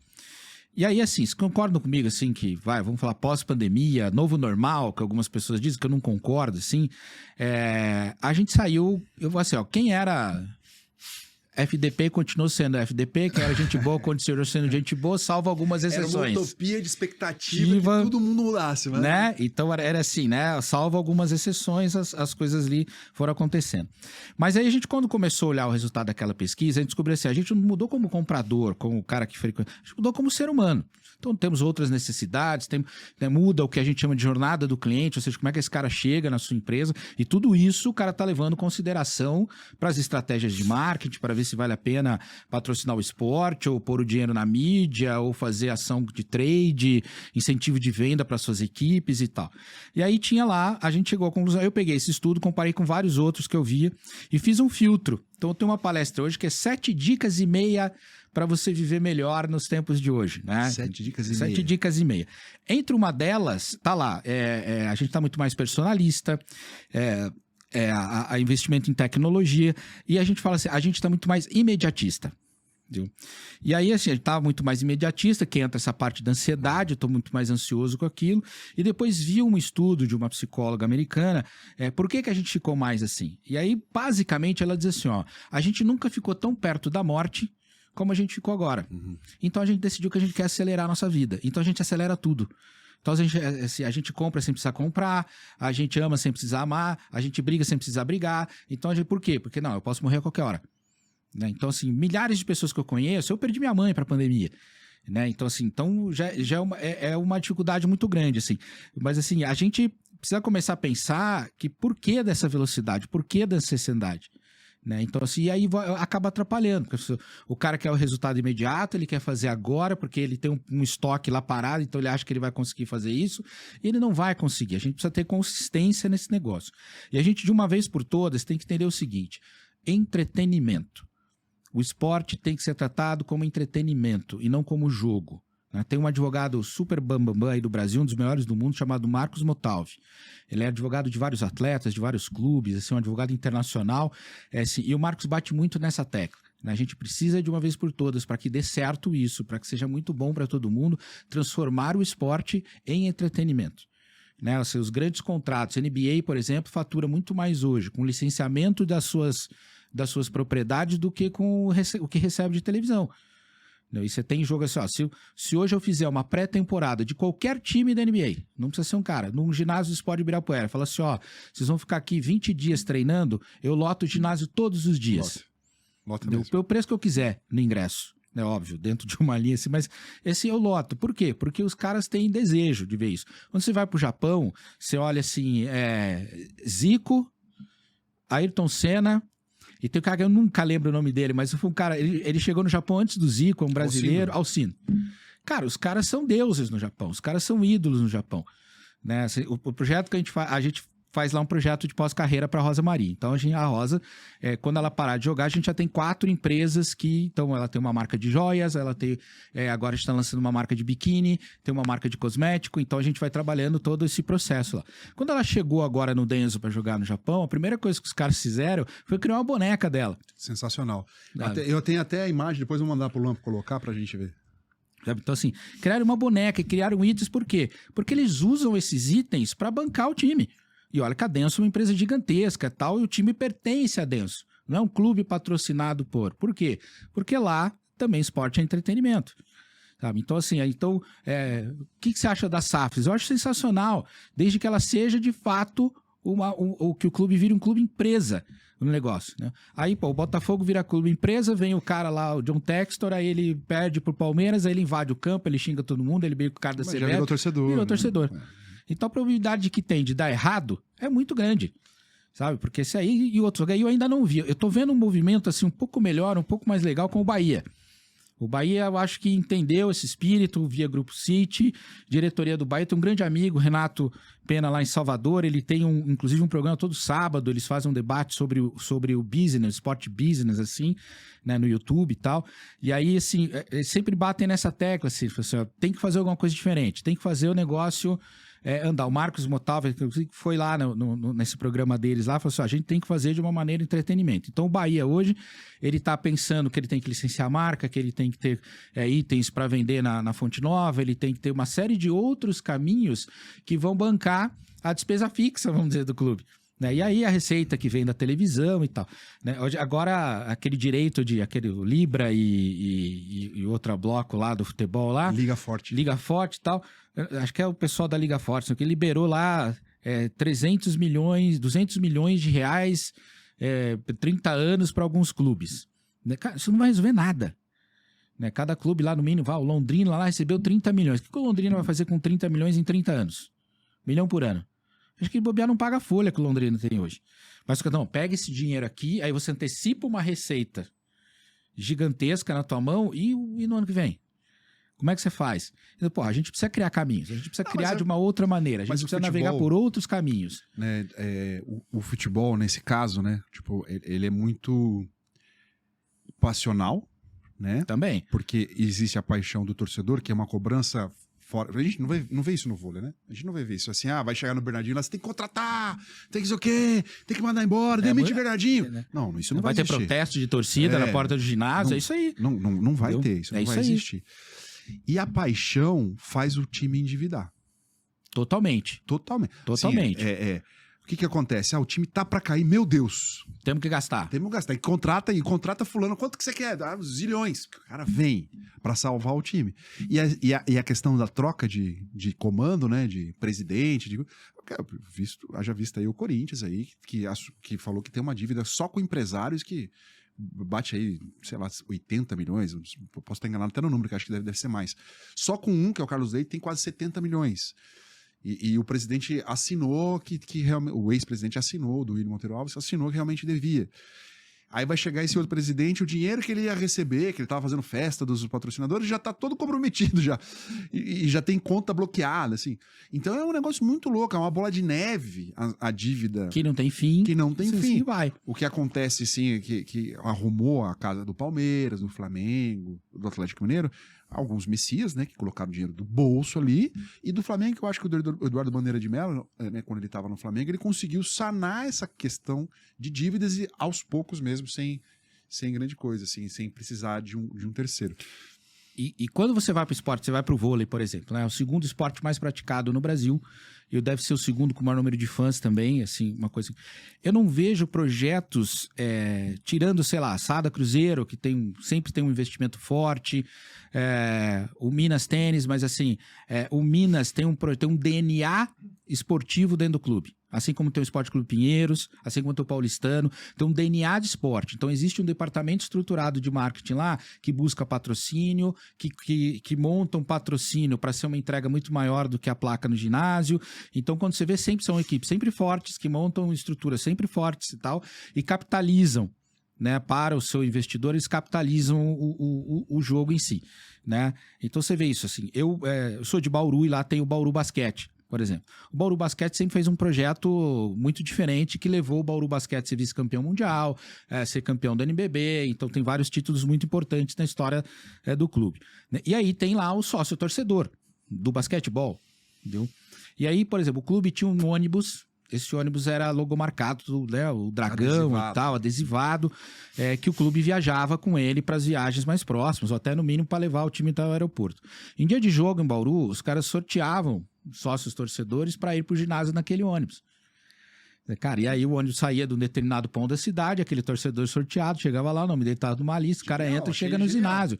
E aí, assim, vocês concordam comigo, assim, que, vamos falar pós-pandemia, novo normal, que algumas pessoas dizem que eu não concordo, assim, a gente saiu, eu vou assim, ó, quem era FDP continuou sendo FDP, quem era gente boa continuou sendo gente boa, salvo algumas exceções. Era uma utopia de expectativa que todo mundo mudasse, né? Então era assim, né? Salvo algumas exceções, as coisas ali foram acontecendo. Mas aí a gente, quando começou a olhar o resultado daquela pesquisa, a gente descobriu assim, a gente não mudou como comprador, como o cara que frequenta, a gente mudou como ser humano. Então temos outras necessidades, muda o que a gente chama de jornada do cliente, ou seja, como é que esse cara chega na sua empresa, e tudo isso o cara está levando em consideração para as estratégias de marketing, para ver se vale a pena patrocinar o esporte, ou pôr o dinheiro na mídia, ou fazer ação de trade, incentivo de venda para suas equipes e tal. E aí tinha lá, a gente chegou à conclusão, eu peguei esse estudo, comparei com vários outros que eu via, e fiz um filtro. Então eu tenho uma palestra hoje que é 7 dicas e meia para você viver melhor nos tempos de hoje, né? 7 dicas e meia. 7 dicas e meia. Entre uma delas, tá lá, a gente tá muito mais personalista, a investimento em tecnologia, e a gente fala assim, a gente tá muito mais imediatista. Entendeu? E aí, assim, a gente tá muito mais imediatista, que entra essa parte da ansiedade, eu tô muito mais ansioso com aquilo, e depois vi um estudo de uma psicóloga americana, por que a gente ficou mais assim? E aí, basicamente, ela diz assim, ó, a gente nunca ficou tão perto da morte como a gente ficou agora. Uhum. Então, a gente decidiu que a gente quer acelerar a nossa vida. Então, a gente acelera tudo. Então, a gente compra sem precisar comprar, a gente ama sem precisar amar, a gente briga sem precisar brigar. Então, por quê? Porque, não, eu posso morrer a qualquer hora. Né? Então, assim, milhares de pessoas que eu conheço, eu perdi minha mãe para a pandemia. Né? Então, assim, já é uma dificuldade muito grande, assim. Mas, assim, a gente precisa começar a pensar que por que dessa velocidade, por que dessa ansiedade? Né? Então, assim, e aí acaba atrapalhando, porque o cara quer o resultado imediato, ele quer fazer agora, porque ele tem um estoque lá parado, então ele acha que ele vai conseguir fazer isso, e ele não vai conseguir. A gente precisa ter consistência nesse negócio. E a gente, de uma vez por todas, tem que entender o seguinte: entretenimento. O esporte tem que ser tratado como entretenimento e não como jogo. Tem um advogado super bambambam aí do Brasil, um dos melhores do mundo, chamado Marcos Motalvi. Ele é advogado de vários atletas, de vários clubes, assim, um advogado internacional. Assim, e o Marcos bate muito nessa tecla. A gente precisa, de uma vez por todas, para que dê certo isso, para que seja muito bom para todo mundo, transformar o esporte em entretenimento. Né? Assim, os grandes contratos, NBA, por exemplo, fatura muito mais hoje, com licenciamento das suas propriedades do que com o que recebe de televisão. E você tem jogo assim, ó, se hoje eu fizer uma pré-temporada de qualquer time da NBA, não precisa ser um cara, num ginásio do Sport Ibirapuera, fala assim, ó, vocês vão ficar aqui 20 dias treinando, eu loto o ginásio todos os dias. Lota pelo preço que eu quiser no ingresso, né, óbvio, dentro de uma linha assim, mas esse eu loto. Por quê? Porque os caras têm desejo de ver isso. Quando você vai pro Japão, você olha assim, Zico, Ayrton Senna. E tem um cara que eu nunca lembro o nome dele, mas foi um cara, ele chegou no Japão antes do Zico, um brasileiro, Alcino. Cara, os caras são deuses no Japão, os caras são ídolos no Japão. Né? O projeto que a gente faz lá um projeto de pós-carreira para a Rosa Maria. Então, a Rosa, quando ela parar de jogar, a gente já tem 4 empresas que... Então, ela tem uma marca de joias, ela tem... agora a gente está lançando uma marca de biquíni, tem uma marca de cosmético, então a gente vai trabalhando todo esse processo lá. Quando ela chegou agora no Denso para jogar no Japão, a primeira coisa que os caras fizeram foi criar uma boneca dela. Sensacional. Eu tenho até a imagem, depois eu vou mandar pro Luan colocar pra gente ver. Então, assim, criaram uma boneca e criaram itens, por quê? Porque eles usam esses itens para bancar o time. E olha que a Denso é uma empresa gigantesca tal, e o time pertence a Denso. Não é um clube patrocinado por. Por quê? Porque lá também esporte é entretenimento. sabe? Então, assim, o que você acha das SAFs? Eu acho sensacional, desde que ela seja, de fato, que o clube vire um clube empresa no negócio, né? Aí, pô, o Botafogo vira clube empresa, vem o cara lá, o John Textor, aí ele perde pro Palmeiras, aí ele invade o campo, ele xinga todo mundo, ele briga com o cara da CBF. Virou torcedor. Virou né? torcedor. Então a probabilidade que tem de dar errado é muito grande, sabe? Porque esse aí e outros aí eu ainda não vi. Eu tô vendo um movimento assim um pouco melhor, um pouco mais legal com o Bahia. O Bahia, eu acho que entendeu esse espírito via Grupo City, diretoria do Bahia. Tem um grande amigo, Renato Pena, lá em Salvador. Ele tem, inclusive, um programa todo sábado. Eles fazem um debate sobre o business, sport business, assim, né, no YouTube e tal. E aí, assim, eles sempre batem nessa tecla, assim, tem que fazer alguma coisa diferente, tem que fazer o negócio andar. O Marcos Motalva, que foi lá nesse programa deles lá, falou assim, a gente tem que fazer de uma maneira entretenimento. Então o Bahia hoje, ele tá pensando que ele tem que licenciar a marca, que ele tem que ter itens para vender na Fonte Nova, ele tem que ter uma série de outros caminhos que vão bancar a despesa fixa, vamos dizer, do clube. Né? E aí a receita que vem da televisão e tal. Né? Agora, aquele direito de aquele Libra e outro bloco lá do futebol lá. Liga Forte e tal. Acho que é o pessoal da Liga Forte, que liberou lá 200 milhões de reais, 30 anos para alguns clubes. Né? Cara, isso não vai resolver nada. Né? Cada clube lá no mínimo, o Londrina lá recebeu 30 milhões. O que o Londrina vai fazer com 30 milhões em 30 anos? 1 milhão por ano. Acho que bobear não paga a folha que o Londrina tem hoje. Mas, não, pega esse dinheiro aqui, aí você antecipa uma receita gigantesca na tua mão e no ano que vem? Como é que você faz? Então, pô, a gente precisa criar caminhos, a gente precisa criar de uma outra maneira, a gente precisa navegar por outros caminhos. Né, o futebol, nesse caso, né, tipo, ele é muito passional, né? Também. Porque existe a paixão do torcedor, que é uma cobrança fora. A gente não vê isso no vôlei, né? A gente não vê isso assim, vai chegar no Bernardinho lá, você tem que contratar, tem que sei o quê, tem que mandar embora, demite o Bernardinho. Né? Não, isso não vai ter existir. Protesto de torcida na porta do ginásio, é isso aí. Não vai ter, isso não vai existir. E a paixão faz o time endividar. Totalmente. Sim, o que acontece? O time tá pra cair, meu Deus. Temos que gastar. E contrata fulano. Quanto que você quer? Zilhões. O cara vem pra salvar o time. E a questão da troca de comando, né? De presidente. Haja visto aí o Corinthians aí, que falou que tem uma dívida só com empresários que bate aí, sei lá, 80 milhões, posso estar enganado até no número, que acho que deve ser mais. Só com que é o Carlos Leite, tem quase 70 milhões. E o presidente assinou que realmente, o ex-presidente assinou, do Willian Monteiro Alves, assinou que realmente devia. Aí vai chegar esse outro presidente, o dinheiro que ele ia receber, que ele estava fazendo festa dos patrocinadores, já está todo comprometido já. E já tem conta bloqueada, assim. Então é um negócio muito louco, é uma bola de neve a dívida. Que não tem fim. Sim, vai. O que acontece, sim, é que arrumou a casa do Palmeiras, do Flamengo, do Atlético Mineiro, alguns messias, né, que colocaram dinheiro do bolso ali, e do Flamengo, que eu acho que o Eduardo Bandeira de Mello, né, quando ele estava no Flamengo, ele conseguiu sanar essa questão de dívidas e aos poucos mesmo, sem grande coisa, assim, sem precisar de um terceiro. E quando você vai para o esporte, você vai para o vôlei, por exemplo, né? É o segundo esporte mais praticado no Brasil, e deve ser o segundo com o maior número de fãs também, assim, uma coisa... Eu não vejo projetos, tirando, sei lá, a Sada Cruzeiro, que sempre tem um investimento forte, o Minas Tênis, mas assim, o Minas tem um DNA esportivo dentro do clube. Assim como tem o Esporte Clube Pinheiros, assim como tem o Paulistano, tem um DNA de esporte. Então existe um departamento estruturado de marketing lá que busca patrocínio, que monta um patrocínio para ser uma entrega muito maior do que a placa no ginásio. Então quando você vê, sempre são equipes sempre fortes, que montam estruturas sempre fortes e tal, e capitalizam, né, para o seu investidor, eles capitalizam o jogo em si, né? Então você vê isso assim, eu sou de Bauru e lá tem o Bauru Basquete, por exemplo. O Bauru Basquete sempre fez um projeto muito diferente que levou o Bauru Basquete a ser vice-campeão mundial, ser campeão do NBB, então tem vários títulos muito importantes na história do clube. Né? E aí tem lá o sócio-torcedor do basquetebol, entendeu? E aí, por exemplo, o clube tinha um ônibus, esse ônibus era logomarcado, né, o dragão adesivado. E tal, adesivado, que o clube viajava com ele para as viagens mais próximas, ou até no mínimo para levar o time até o aeroporto. Em dia de jogo em Bauru, os caras sorteavam sócios torcedores para ir para o ginásio naquele ônibus. Cara, e aí o ônibus saía de um determinado ponto da cidade, aquele torcedor sorteado, chegava lá, o nome dele estava numa lista, o cara entra e chega no ginásio.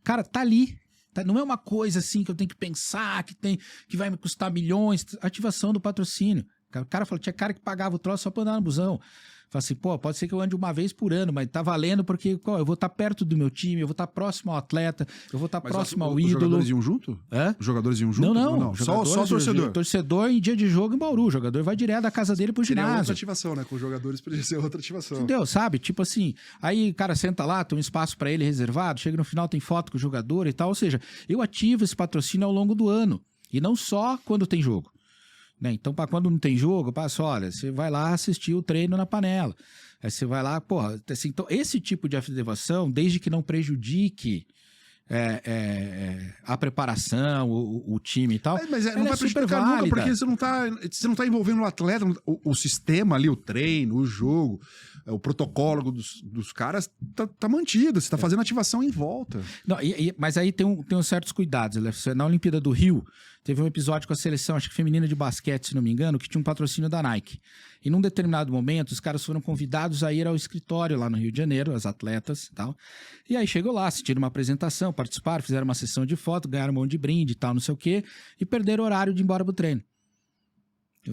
Cara, tá ali Tá? Não é uma coisa assim que eu tenho que pensar, que vai me custar milhões. Ativação do patrocínio. O cara falou, tinha cara que pagava o troço só pra andar no busão. Fala assim, pô, pode ser que eu ande uma vez por ano, mas tá valendo porque eu vou estar perto do meu time, eu vou estar próximo ao atleta, eu vou estar próximo ao ídolo. Os jogadores iam junto? Hã? Os jogadores iam junto? Não. Só o torcedor. O torcedor em dia de jogo em Bauru. O jogador vai direto da casa dele pro ginásio. Seria outra ativação, né? Com os jogadores poderia ser outra ativação. Entendeu? Sabe? Tipo assim, aí o cara senta lá, tem um espaço pra ele reservado, chega no final, tem foto com o jogador e tal. Ou seja, eu ativo esse patrocínio ao longo do ano. E não só quando tem jogo. Né? Então, para quando não tem jogo, passa, olha, você vai lá assistir o treino na panela. Aí você vai lá, porra, assim, então esse tipo de ativação, desde que não prejudique a preparação, o time e tal. Mas não vai prejudicar nunca, porque você não tá envolvendo o atleta, o sistema ali, o treino, o jogo, o protocolo dos caras tá mantido, você tá fazendo ativação em volta. Não, mas aí tem uns certos cuidados. Na Olimpíada do Rio, teve um episódio com a seleção, acho que feminina de basquete, se não me engano, que tinha um patrocínio da Nike. E num determinado momento, os caras foram convidados a ir ao escritório lá no Rio de Janeiro, as atletas e tal. E aí chegou lá, assistiram uma apresentação, participaram, fizeram uma sessão de foto, ganharam um monte de brinde e tal, não sei o quê, e perderam o horário de ir embora pro treino.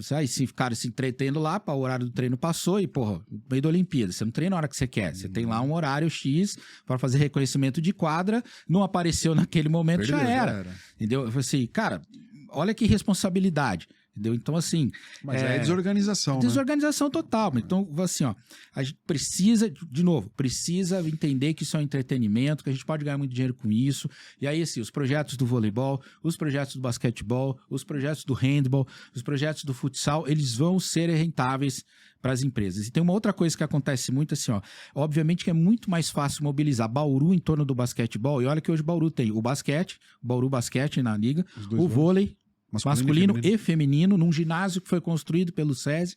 Aí sim, ficaram se entretendo lá, o horário do treino passou e, porra, no meio da Olimpíada, você não treina a hora que você quer. Você tem lá um horário X para fazer reconhecimento de quadra, não apareceu naquele momento, Perdeu, já era. Entendeu? Eu falei assim, cara, olha que responsabilidade. Entendeu? Então, assim... Mas é desorganização, Desorganização total. Então, assim, ó, a gente precisa, de novo, precisa entender que isso é um entretenimento, que a gente pode ganhar muito dinheiro com isso. E aí, assim, os projetos do voleibol, os projetos do basquetebol, os projetos do handball, os projetos do futsal, eles vão ser rentáveis para as empresas. E tem uma outra coisa que acontece muito, assim, ó, obviamente que é muito mais fácil mobilizar Bauru em torno do basquetebol, e olha que hoje Bauru tem o basquete, o Bauru Basquete na liga, o vôlei, masculino e feminino, num ginásio que foi construído pelo SESI,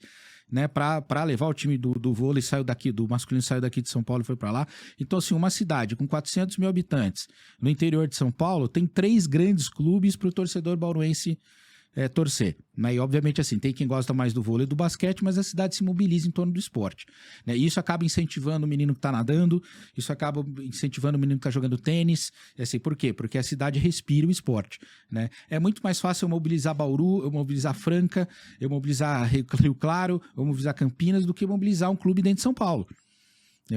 né, para levar o time do vôlei, do masculino saiu daqui de São Paulo e foi para lá. Então, assim, uma cidade com 400 mil habitantes no interior de São Paulo tem 3 grandes clubes para o torcedor bauruense torcer. Né? E, obviamente, assim, tem quem gosta mais do vôlei e do basquete, mas a cidade se mobiliza em torno do esporte. Né? E isso acaba incentivando o menino que está nadando, isso acaba incentivando o menino que está jogando tênis. Assim, por quê? Porque a cidade respira o esporte. Né? É muito mais fácil eu mobilizar Bauru, eu mobilizar Franca, eu mobilizar Rio Claro, eu mobilizar Campinas, do que mobilizar um clube dentro de São Paulo.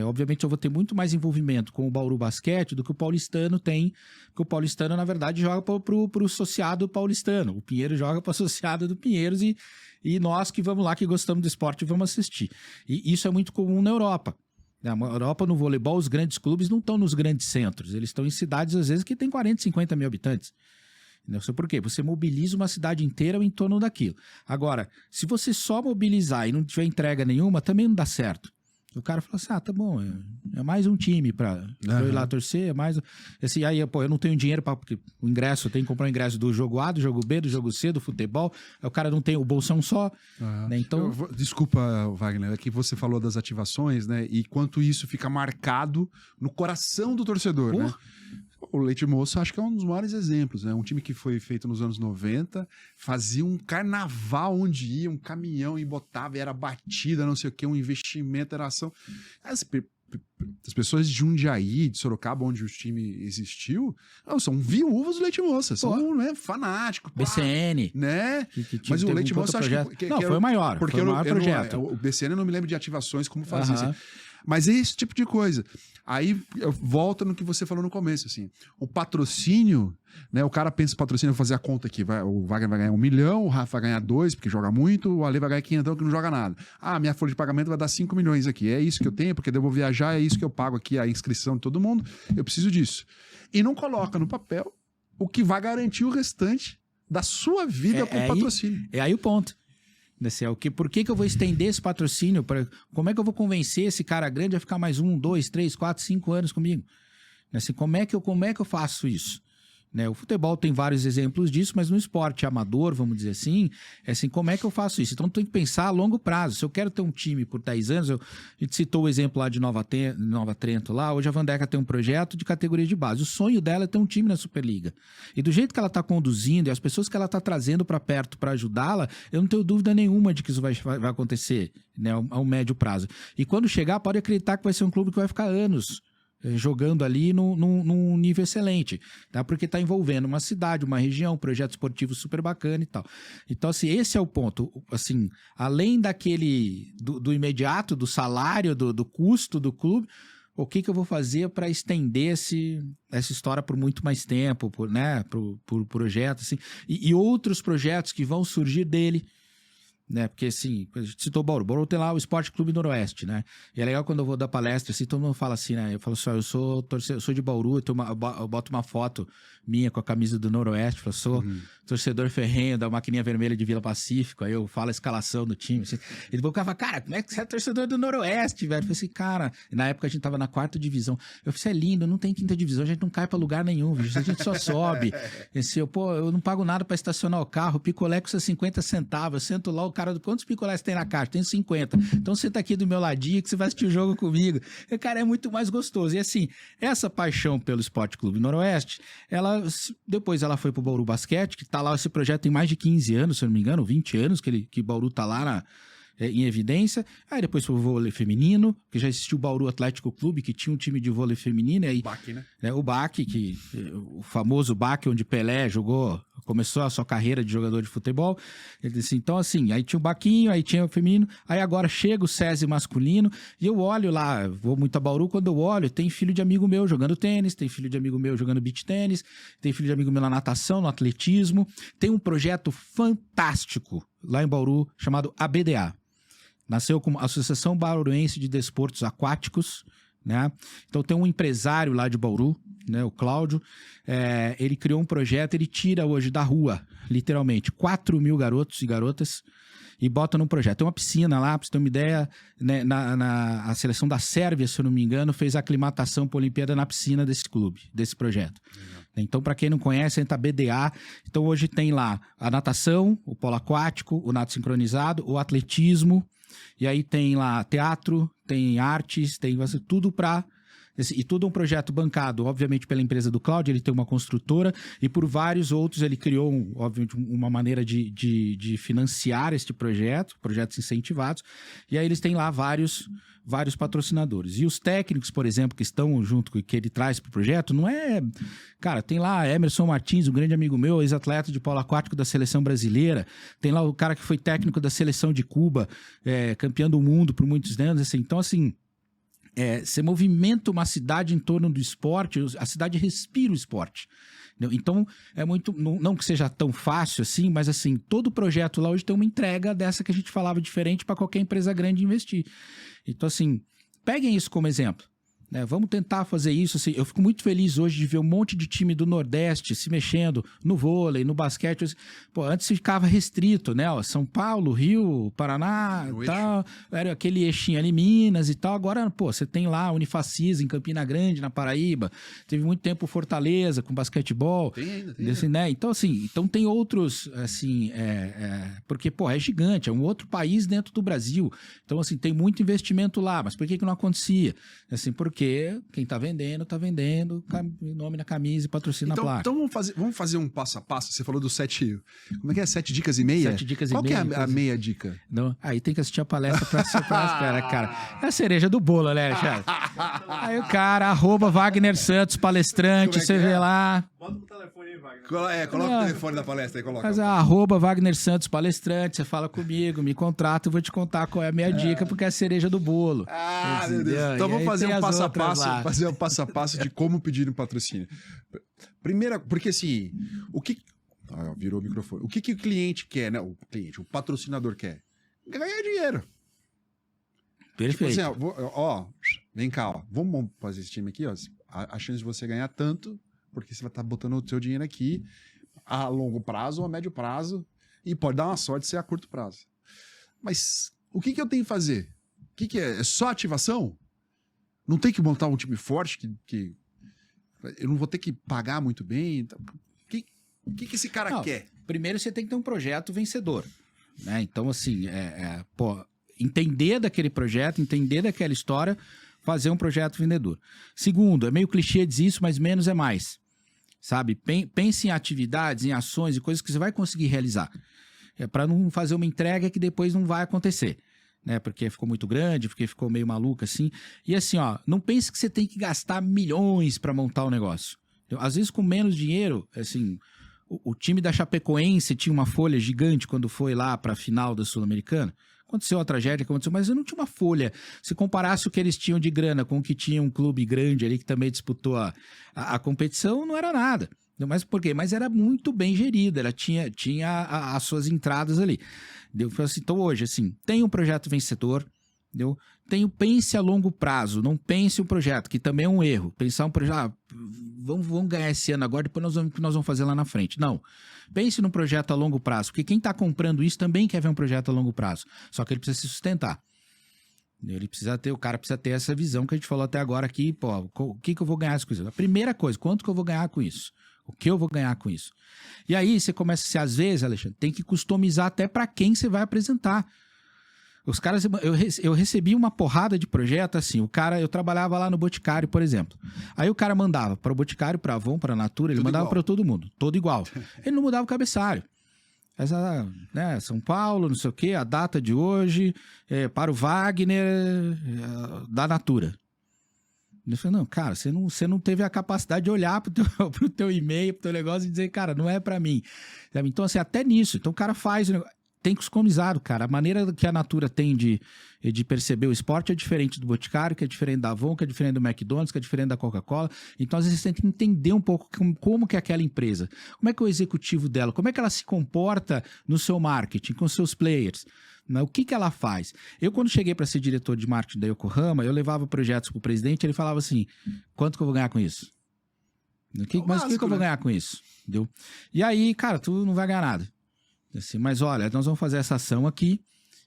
Obviamente eu vou ter muito mais envolvimento com o Bauru Basquete do que o paulistano tem, porque o paulistano, na verdade, joga pro associado paulistano. O Pinheiro joga pro associado do Pinheiros e nós que vamos lá, que gostamos do esporte, vamos assistir. E isso é muito comum na Europa. Na Europa, no voleibol, os grandes clubes não estão nos grandes centros. Eles estão em cidades, às vezes, que tem 40, 50 mil habitantes. Não sei por quê. Você mobiliza uma cidade inteira em torno daquilo. Agora, se você só mobilizar e não tiver entrega nenhuma, também não dá certo. O cara falou assim, tá bom, é mais um time pra eu ir lá torcer, é mais... Assim, aí, pô, eu não tenho dinheiro porque o ingresso, eu tenho que comprar o ingresso do jogo A, do jogo B, do jogo C, do futebol, aí o cara não tem, o bolsão só, né, então... Desculpa, Wagner, é que você falou das ativações, né, e quanto isso fica marcado no coração do torcedor, né? O Leite Moça acho que é um dos maiores exemplos, né? Um time que foi feito nos anos 90, fazia um carnaval onde ia, um caminhão e botava, e era batida, não sei o que, um investimento, era ação. As pessoas de Jundiaí, de Sorocaba, onde o time existiu, são viúvas do Leite Moça, são fanáticos. BCN. Né? Mas o Leite Moça acho que foi o maior, porque foi o maior projeto. O BCN eu não me lembro de ativações, como fazia. Assim. Mas é esse tipo de coisa. Aí volta no que você falou no começo, assim. O patrocínio, né? O cara pensa patrocínio, vou fazer a conta aqui. O Wagner vai ganhar 1 milhão, o Rafa vai ganhar 2, porque joga muito, o Ale vai ganhar 500, que não joga nada. Minha folha de pagamento vai dar 5 milhões aqui. É isso que eu tenho, porque eu vou viajar, é isso que eu pago aqui, a inscrição de todo mundo. Eu preciso disso. E não coloca no papel o que vai garantir o restante da sua vida com o patrocínio. É aí o ponto. Por que eu vou estender esse patrocínio? Como é que eu vou convencer esse cara grande a ficar mais 1, 2, 3, 4, 5 anos comigo? Assim, como é que eu faço isso? Né? O futebol tem vários exemplos disso, mas no esporte amador, vamos dizer assim, como é que eu faço isso? Então tem que pensar a longo prazo. Se eu quero ter um time por 10 anos, a gente citou o exemplo lá de Nova Trento, lá, hoje a Vandeca tem um projeto de categoria de base. O sonho dela é ter um time na Superliga. E do jeito que ela está conduzindo e as pessoas que ela está trazendo para perto para ajudá-la, eu não tenho dúvida nenhuma de que isso vai acontecer, né, ao médio prazo. E quando chegar, pode acreditar que vai ser um clube que vai ficar anos jogando ali num nível excelente, tá? Porque está envolvendo uma cidade, uma região, um projeto esportivo super bacana e tal. Então, assim, esse é o ponto. Assim, além do imediato, do salário, do custo do clube, o que eu vou fazer para estender essa história por muito mais tempo, por projeto, assim, e outros projetos que vão surgir dele, né? Porque, assim, a gente citou o Bauru. Bauru tem lá o Esporte Clube Noroeste, né? E é legal quando eu vou dar palestra, assim, todo mundo fala assim, né? Eu falo assim, eu sou torcedor, eu sou de Bauru, eu boto uma foto minha com a camisa do Noroeste, eu sou torcedor ferrenho da Maquininha Vermelha de Vila Pacífico, aí eu falo a escalação do time, assim. Ele fala, cara, como é que você é torcedor do Noroeste, velho? Eu falei assim, cara, e na época a gente tava na 4ª divisão. Eu falei, isso é lindo, não tem 5ª divisão, a gente não cai pra lugar nenhum, bicho, a gente só sobe. Assim, eu não pago nada pra estacionar o carro, o picolé custa 50 centavos, eu sento lá, o cara, quantos picolés tem na caixa? Tem 50. Então você tá aqui do meu ladinho que você vai assistir o jogo comigo. E, cara, é muito mais gostoso. E assim, essa paixão pelo Esporte Clube Noroeste, depois ela foi pro Bauru Basquete, que tá lá, esse projeto tem mais de 15 anos, se eu não me engano, 20 anos que Bauru tá lá em evidência. Aí depois foi o vôlei feminino, que já existiu o Bauru Atlético Clube, que tinha um time de vôlei feminino. Aí, o BAC, né? O BAC, o famoso BAC, onde Pelé começou a sua carreira de jogador de futebol. Ele disse, então, assim, aí tinha o Baquinho, aí tinha o feminino, aí agora chega o SESI masculino, e eu olho lá, vou muito a Bauru, quando eu olho, tem filho de amigo meu jogando tênis, tem filho de amigo meu jogando beach tênis, tem filho de amigo meu na natação, no atletismo, tem um projeto fantástico lá em Bauru, chamado ABDA. Nasceu como Associação Bauruense de Desportos Aquáticos, né? Então tem um empresário lá de Bauru, né, o Cláudio, ele criou um projeto, ele tira hoje da rua, literalmente, 4.000 garotos e garotas e bota num projeto. Tem uma piscina lá, pra você ter uma ideia, né, a seleção da Sérvia, se eu não me engano, fez a aclimatação para a Olimpíada na piscina desse clube, desse projeto. Então, para quem não conhece, entra a BDA. Então, hoje tem lá a natação, o polo aquático, o nado sincronizado, o atletismo, e aí tem lá teatro, tem artes, tem tudo para... E tudo um projeto bancado, obviamente, pela empresa do Cláudio, ele tem uma construtora, e por vários outros ele criou, obviamente, uma maneira de financiar este projeto, projetos incentivados, e aí eles têm lá vários patrocinadores. E os técnicos, por exemplo, que estão junto, que ele traz para o projeto, não é... Cara, tem lá Emerson Martins, um grande amigo meu, ex-atleta de polo aquático da seleção brasileira, tem lá o cara que foi técnico da seleção de Cuba, campeão do mundo por muitos anos, assim. Então, assim... você movimenta uma cidade em torno do esporte, a cidade respira o esporte. Então, é muito... Não que seja tão fácil assim, mas assim, todo projeto lá hoje tem uma entrega dessa que a gente falava diferente para qualquer empresa grande investir. Então, assim, peguem isso como exemplo. Né? Vamos tentar fazer isso. Assim, eu fico muito feliz hoje de ver um monte de time do Nordeste se mexendo no vôlei, no basquete. Pô, antes ficava restrito, né? Ó, São Paulo, Rio, Paraná, tal, era aquele eixinho ali, Minas e tal. Agora, pô, você tem lá a Unifacis em Campina Grande, na Paraíba. Teve muito tempo Fortaleza com basquetebol. Tem ainda. Assim, né? Então, assim, tem outros, assim, porque, pô, é gigante, é um outro país dentro do Brasil. Então, assim, tem muito investimento lá. Mas por que não acontecia? Assim, porque quem tá vendendo, nome na camisa e patrocina então, a placa. Então vamos fazer um passo a passo. Você falou dos 7... Como é que é? 7 dicas e meia? 7 dicas Qual e meia. Qual que é a meia dica? Não, aí tem que assistir a palestra pra cara. É a cereja do bolo, né, Alexandre? Aí o cara, @Wagner Santos, palestrante, você vê lá. Bota o telefone aí, Wagner. Coloca o telefone da palestra aí, coloca. Mas @Wagner Santos, palestrante, você fala comigo, me contrata, eu vou te contar qual é a minha dica, porque é a cereja do bolo. Meu Deus. Então vamos fazer um passo a passo de como pedir um patrocínio. Primeira, porque assim, virou o microfone. O que o cliente quer, né? O patrocinador quer? Ganhar dinheiro. Perfeito. Tipo assim, vem cá, vamos fazer esse time aqui, ó. A chance de você ganhar tanto, porque você vai estar botando o seu dinheiro aqui a longo prazo ou a médio prazo, e pode dar uma sorte ser a curto prazo. Mas o que eu tenho que fazer? O que é? É só ativação? Não tem que montar um time forte que eu não vou ter que pagar muito bem? Então, o que esse cara quer? Primeiro você tem que ter um projeto vencedor, né? Então, assim, entender daquele projeto, entender daquela história, fazer um projeto vendedor. Segundo, é meio clichê dizer isso, mas menos é mais. Sabe? Pense em atividades, em ações e coisas que você vai conseguir realizar. Para não fazer uma entrega que depois não vai acontecer. né? Porque ficou muito grande, porque ficou meio maluca, assim. E assim, ó, não pense que você tem que gastar milhões para montar o negócio. Às vezes, com menos dinheiro, assim, o time da Chapecoense tinha uma folha gigante quando foi lá para a final da Sul-Americana. Aconteceu a tragédia, aconteceu, mas eu não tinha uma folha. Se comparasse o que eles tinham de grana com o que tinha um clube grande ali que também disputou a competição, não era nada. Mas por quê? Mas era muito bem gerida, ela tinha as suas entradas ali. Eu falei assim, então hoje, assim, tem um projeto vencedor, entendeu? Pense a longo prazo, não pense um projeto, que também é um erro. Pensar um projeto, vamos ganhar esse ano agora, depois o que nós vamos fazer lá na frente. Não. Pense num projeto a longo prazo, porque quem está comprando isso também quer ver um projeto a longo prazo. Só que ele precisa se sustentar. O cara precisa ter essa visão que a gente falou até agora aqui, pô, o que eu vou ganhar com isso? A primeira coisa, quanto que eu vou ganhar com isso? O que eu vou ganhar com isso? E aí você começa às vezes, Alexandre, tem que customizar até para quem você vai apresentar. Os caras, eu recebi uma porrada de projeto, assim, eu trabalhava lá no Boticário, por exemplo. Aí o cara mandava para o Boticário, para Avon, para Natura, ele mandava para todo mundo, todo igual. Ele não mudava o cabeçalho. Né, São Paulo, não sei o quê, a data de hoje, para o Wagner, da Natura. Eu falei, não, cara, você não teve a capacidade de olhar pro teu e-mail, pro teu negócio e dizer, cara, não é para mim. Então, assim, até nisso. Então, o cara faz o negócio. Tem customizado, cara. A maneira que a Natura tem de perceber o esporte é diferente do Boticário, que é diferente da Avon, que é diferente do McDonald's, que é diferente da Coca-Cola. Então, às vezes, você tem que entender um pouco como que é aquela empresa. Como é que é o executivo dela? Como é que ela se comporta no seu marketing, com seus players? O que ela faz? Eu, quando cheguei para ser diretor de marketing da Yokohama, eu levava projetos para o presidente e ele falava assim, quanto que eu vou ganhar com isso? Mas o que eu vou ganhar com isso? Entendeu? E aí, cara, tu não vai ganhar nada. Assim, mas olha, nós vamos fazer essa ação aqui,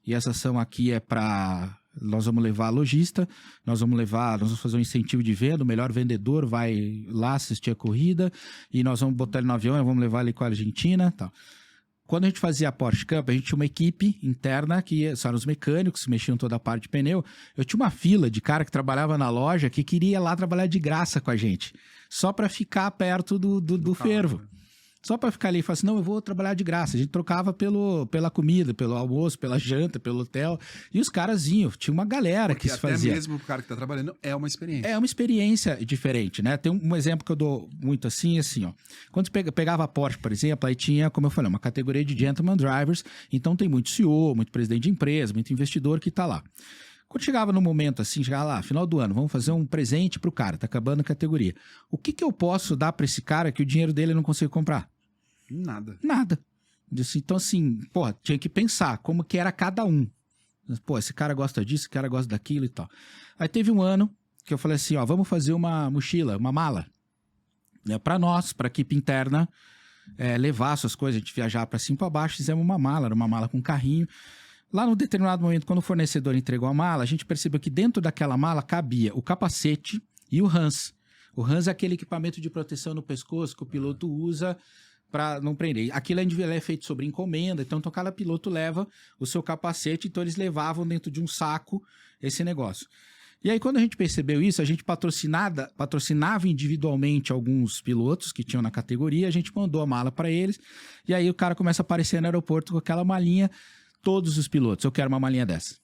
e essa ação aqui é para... Nós vamos levar a lojista, nós vamos fazer um incentivo de venda, o melhor vendedor vai lá assistir a corrida, e nós vamos botar ele no avião, vamos levar ele com a Argentina, tal. Quando a gente fazia a Porsche Cup, a gente tinha uma equipe interna, que só os mecânicos, mexiam toda a parte de pneu. Eu tinha uma fila de cara que trabalhava na loja, que queria lá trabalhar de graça com a gente, só para ficar perto do fervo. Só para ficar ali e falar assim, não, eu vou trabalhar de graça. A gente trocava pela comida, pelo almoço, pela janta, pelo hotel. E os caras iam, tinha uma galera que se fazia. Até mesmo o cara que tá trabalhando é uma experiência. É uma experiência diferente, né? Tem um exemplo que eu dou muito assim, ó. Quando você pegava a Porsche, por exemplo, aí tinha, como eu falei, uma categoria de gentleman drivers. Então tem muito CEO, muito presidente de empresa, muito investidor que tá lá. Quando chegava no momento assim, chegava lá, final do ano, vamos fazer um presente pro cara, tá acabando a categoria. O que eu posso dar para esse cara que o dinheiro dele não consigo comprar? Nada. Então assim, porra, tinha que pensar como que era cada um. Pô, esse cara gosta disso, esse cara gosta daquilo e tal. Aí teve um ano que eu falei assim, ó, vamos fazer uma mochila, uma mala, né, para nós, para a equipe interna, levar suas coisas, a gente viajar para cima e para baixo, fizemos uma mala, era uma mala com carrinho. Lá num determinado momento, quando o fornecedor entregou a mala, a gente percebeu que dentro daquela mala cabia o capacete e o Hans. O Hans é aquele equipamento de proteção no pescoço que o piloto usa para não prender. Aquilo é feito sobre encomenda, então cada piloto leva o seu capacete, então eles levavam dentro de um saco esse negócio. E aí, quando a gente percebeu isso, a gente patrocinava individualmente alguns pilotos que tinham na categoria, a gente mandou a mala para eles, e aí o cara começa a aparecer no aeroporto com aquela malinha. Todos os pilotos, eu quero uma malinha dessa.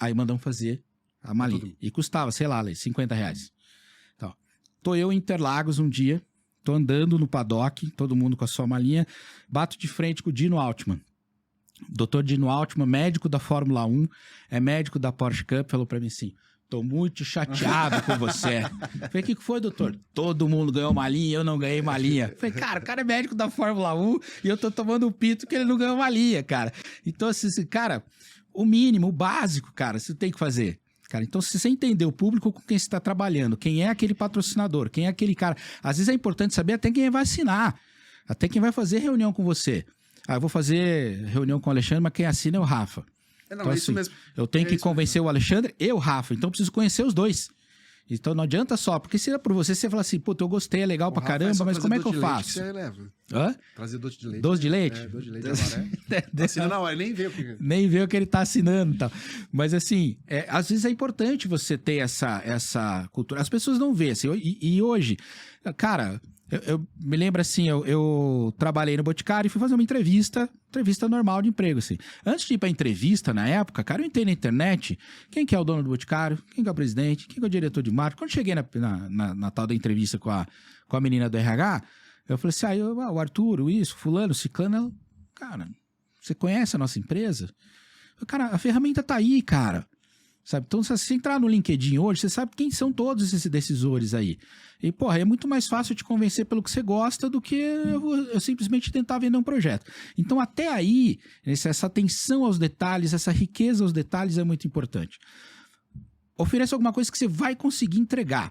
Aí mandamos fazer a malinha. E custava, sei lá, R$50. Então, tô eu em Interlagos um dia, tô andando no paddock, todo mundo com a sua malinha, bato de frente com o Dino Altman. Dr. Dino Altman, médico da Fórmula 1, é médico da Porsche Cup, falou pra mim assim, tô muito chateado com você. Falei, o que foi, doutor? Todo mundo ganhou malinha, eu não ganhei malinha. Falei, cara, o cara é médico da Fórmula 1 e eu tô tomando um pito que ele não ganhou malinha, cara. Então, assim, cara, o mínimo, o básico, cara, você tem que fazer. Cara, então, se você entender o público com quem você está trabalhando, quem é aquele patrocinador, quem é aquele cara... Às vezes é importante saber até quem vai assinar, até quem vai fazer reunião com você. Ah, eu vou fazer reunião com o Alexandre, mas quem assina é o Rafa. Não, então, é isso assim, mesmo. Eu tenho que convencer o Alexandre e o Rafa, então eu preciso conhecer os dois. Então não adianta só, porque se era por você fala assim, puta, eu gostei, é legal pra caramba, mas como é que eu faço? Você leva. Hã? Trazer doce de leite. Doce de leite? Doce de leite agora, Assina na hora, nem vê o que... Nem vê o que ele tá assinando e tal. Mas assim, às vezes é importante você ter essa cultura. As pessoas não vêem, assim, e hoje, cara... Eu me lembro assim, eu trabalhei no Boticário e fui fazer uma entrevista normal de emprego, assim. Antes de ir pra entrevista, na época, cara, eu entrei na internet, quem que é o dono do Boticário, quem que é o presidente, quem que é o diretor de marketing. Quando cheguei na tal da entrevista com a menina do RH, eu falei assim, o Arthur, o isso, fulano, ciclano, ela, cara, você conhece a nossa empresa? Eu, cara, a ferramenta tá aí, cara. Sabe? Então, se você entrar no LinkedIn hoje, você sabe quem são todos esses decisores aí. E, porra, é muito mais fácil te convencer pelo que você gosta do que eu simplesmente tentar vender um projeto. Então, até aí, essa atenção aos detalhes, essa riqueza aos detalhes é muito importante. Ofereça alguma coisa que você vai conseguir entregar.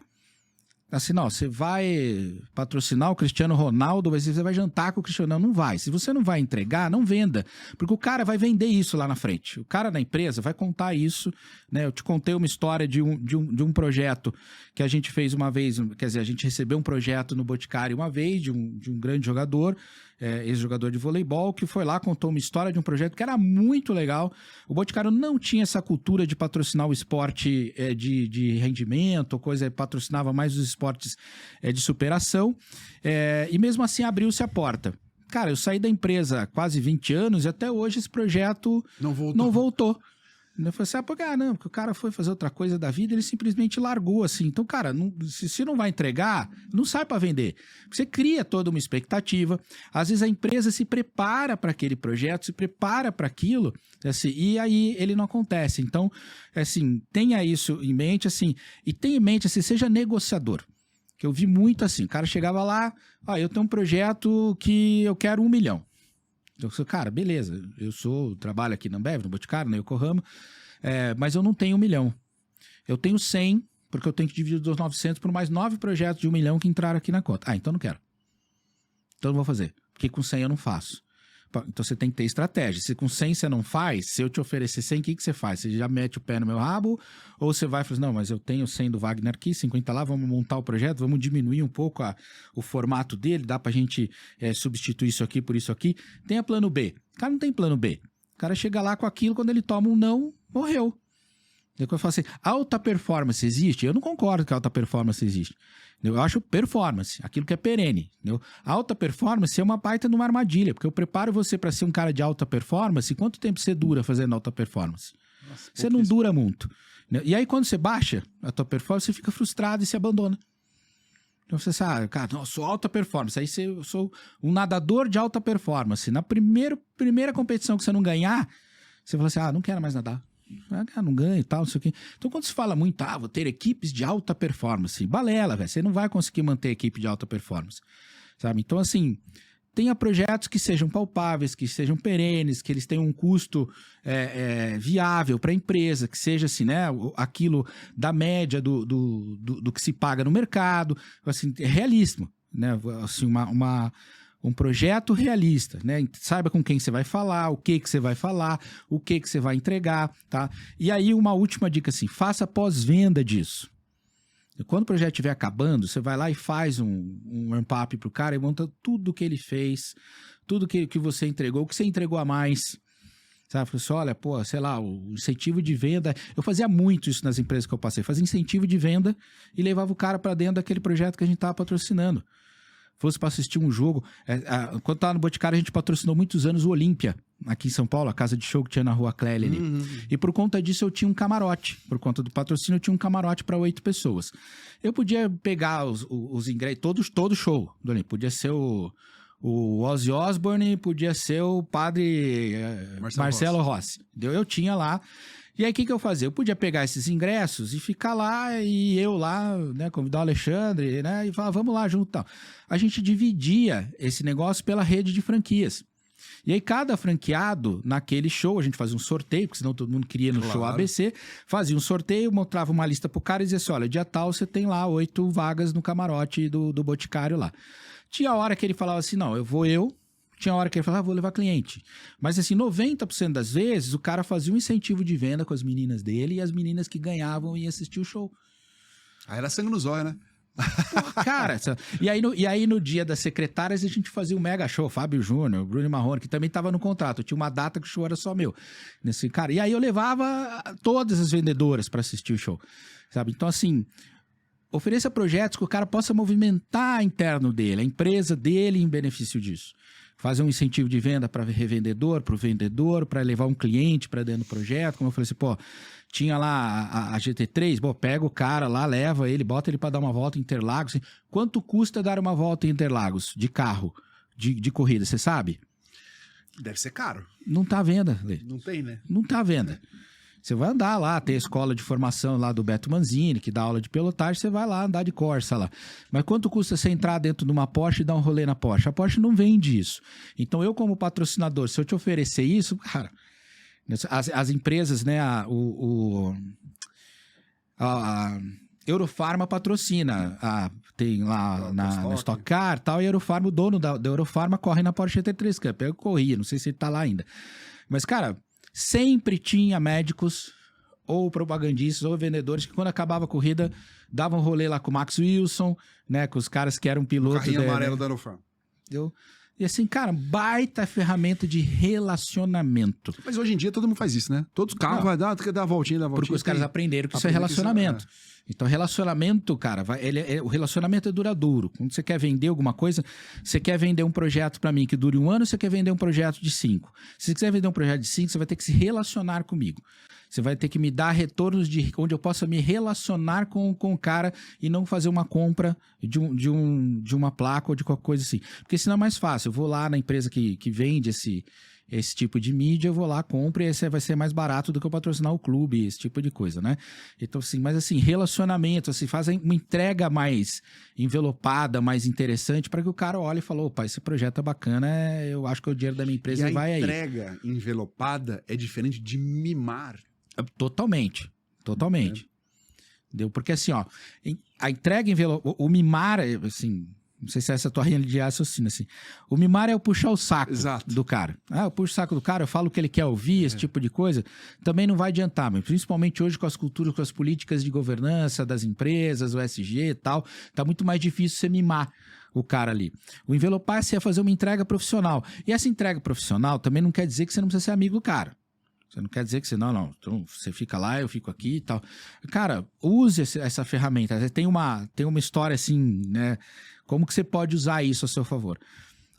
Assim, não, você vai patrocinar o Cristiano Ronaldo, você vai jantar com o Cristiano Ronaldo, não vai. Se você não vai entregar, não venda, porque o cara vai vender isso lá na frente. O cara da empresa vai contar isso, né? Eu te contei uma história de um projeto que a gente fez uma vez, quer dizer, a gente recebeu um projeto no Boticário uma vez de um grande jogador, ex-jogador de voleibol, que foi lá, contou uma história de um projeto que era muito legal. O Boticário não tinha essa cultura de patrocinar o esporte de rendimento, patrocinava mais os esportes de superação, e mesmo assim abriu-se a porta. Cara, eu saí da empresa há quase 20 anos e até hoje esse projeto não voltou. Eu falei assim, porque o cara foi fazer outra coisa da vida, ele simplesmente largou, assim. Então, cara, se não vai entregar, não sai para vender. Você cria toda uma expectativa. Às vezes a empresa se prepara para aquele projeto, se prepara para aquilo, assim, e aí ele não acontece. Então, assim, tenha isso em mente, assim, e tenha em mente, assim, seja negociador. Que eu vi muito assim, o cara chegava lá, eu tenho um projeto que eu quero 1 milhão. Eu falei, cara, beleza, eu trabalho aqui na Ambev, no Boticário, na Yokohama, mas eu não tenho 1 milhão. Eu tenho 100, porque eu tenho que dividir dos 900 por mais 9 projetos de 1 milhão que entraram aqui na conta. Então não quero. Então não vou fazer, porque com 100 eu não faço. Então você tem que ter estratégia. Se com 100 você não faz, se eu te oferecer 100, o que você faz? Você já mete o pé no meu rabo? Ou você vai e fala assim, não, mas eu tenho 100 do Wagner aqui, 50 lá, vamos montar o projeto, vamos diminuir um pouco o formato dele, dá pra gente substituir isso aqui por isso aqui. Tenha plano B. O cara não tem plano B. O cara chega lá com aquilo, quando ele toma um não, morreu. Depois eu falo assim, alta performance existe? Eu não concordo que alta performance existe. Eu acho performance, aquilo que é perene. Entendeu? Alta performance é uma baita numa armadilha, porque eu preparo você para ser um cara de alta performance, quanto tempo você dura fazendo alta performance? Nossa, você não dura muito. E aí quando você baixa a tua performance, você fica frustrado e se abandona. Então você sabe, cara, eu sou alta performance, aí eu sou um nadador de alta performance. Na primeira competição que você não ganhar, você fala assim, não quero mais nadar. Não ganha e tal, não sei o quê. Então, quando se fala muito, vou ter equipes de alta performance, balela, velho, você não vai conseguir manter equipe de alta performance, sabe? Então, assim, tenha projetos que sejam palpáveis, que sejam perenes, que eles tenham um custo viável para a empresa, que seja, assim, né, aquilo da média do que se paga no mercado, assim, é realismo, né, assim, um projeto realista, né? Saiba com quem você vai falar, o que você vai falar, o que você vai entregar, tá? E aí uma última dica assim, faça pós-venda disso. Quando o projeto estiver acabando, você vai lá e faz um ramp-up pro cara e monta tudo que ele fez, tudo que você entregou, o que você entregou a mais. Sabe? Falei assim, olha, sei lá, o incentivo de venda. Eu fazia muito isso nas empresas que eu passei. Fazia incentivo de venda e levava o cara para dentro daquele projeto que a gente estava patrocinando. Fosse para assistir um jogo. Quando estava no Boticário, a gente patrocinou muitos anos o Olímpia, aqui em São Paulo, a casa de show que tinha na Rua Clélia ali. E por conta disso eu tinha um camarote. Por conta do patrocínio eu tinha um camarote para 8 pessoas. Eu podia pegar os ingressos, todo show do Olímpia. Podia ser o Ozzy Osbourne, podia ser o padre Marcelo Rossi. Eu tinha lá. E aí, o que eu fazia? Eu podia pegar esses ingressos e ficar lá, e eu lá, né, convidar o Alexandre, né, e falar, vamos lá junto e tal. A gente dividia esse negócio pela rede de franquias. E aí, cada franqueado, naquele show, a gente fazia um sorteio, porque senão todo mundo queria no show ABC, fazia um sorteio, mostrava uma lista pro cara e dizia assim, olha, dia tal, você tem lá 8 vagas no camarote do Boticário lá. Tinha hora que ele falava assim, não, tinha hora que ele falava, vou levar cliente. Mas assim, 90% das vezes, o cara fazia um incentivo de venda com as meninas dele e as meninas que ganhavam iam assistir o show. Aí era sangue no zóio, né? Porra, cara, e aí no dia das secretárias a gente fazia um mega show, Fábio Júnior, Bruno Marrone, que também estava no contrato. Tinha uma data que o show era só meu. E aí eu levava todas as vendedoras para assistir o show, sabe? Então assim, ofereça projetos que o cara possa movimentar interno dele, a empresa dele em benefício disso. Fazer um incentivo de venda para revendedor, para o vendedor, para levar um cliente para dentro do projeto. Como eu falei assim, pô, tinha lá a GT3, pô, pega o cara lá, leva ele, bota ele para dar uma volta em Interlagos. Assim, quanto custa dar uma volta em Interlagos de carro, de corrida, você sabe? Deve ser caro. Não tá à venda, Lê. Não tem, né? Não tá à venda. Você vai andar lá, tem a escola de formação lá do Beto Manzini, que dá aula de pilotagem, você vai lá andar de Corsa lá. Mas quanto custa você entrar dentro de uma Porsche e dar um rolê na Porsche? A Porsche não vende isso. Então eu, como patrocinador, se eu te oferecer isso, cara, as empresas, né, a Eurofarma patrocina, tem lá na Stock Car e tal, e a Eurofarma, o dono da Eurofarma corre na Porsche GT3 Cup. Eu corria, não sei se ele tá lá ainda. Mas, cara, sempre tinha médicos ou propagandistas ou vendedores que quando acabava a corrida davam um rolê lá com o Max Wilson, né, com os caras que eram pilotos. Carrinho amarelo da Eurofarma. E assim, cara, baita ferramenta de relacionamento. Mas hoje em dia todo mundo faz isso, né? Todos os carros vai dar a voltinha. Porque os caras aprenderam que isso é relacionamento. Então, relacionamento, cara, o relacionamento é duradouro. Quando você quer vender alguma coisa, você quer vender um projeto para mim que dure 1 ano, você quer vender um projeto de 5. Se você quiser vender um projeto de 5, você vai ter que se relacionar comigo. Você vai ter que me dar retornos de onde eu possa me relacionar com o cara e não fazer uma compra de uma placa ou de qualquer coisa assim. Porque senão é mais fácil. Eu vou lá na empresa que vende esse tipo de mídia, eu vou lá, compro e esse vai ser mais barato do que eu patrocinar o clube, esse tipo de coisa, né? Então, assim, mas assim, relacionamento, assim, faz uma entrega mais envelopada, mais interessante, para que o cara olhe e fale, opa, esse projeto é bacana, eu acho que o dinheiro da minha empresa vai aí. A entrega envelopada é diferente de mimar. Totalmente. Entendeu? Porque assim, ó, a entrega envelopada, o mimar, assim... Não sei se essa é a tua linha de raciocínio, assim. O mimar é eu puxar o saco do cara. Eu puxo o saco do cara, eu falo o que ele quer ouvir, esse tipo de coisa. Também não vai adiantar, mas principalmente hoje com as culturas, com as políticas de governança das empresas, o SG e tal, tá muito mais difícil você mimar o cara ali. O envelopar é fazer uma entrega profissional. E essa entrega profissional também não quer dizer que você não precisa ser amigo do cara. Você não quer dizer que você, não, então você fica lá, eu fico aqui e tal. Cara, use essa ferramenta. Tem uma história assim, né? Como que você pode usar isso a seu favor?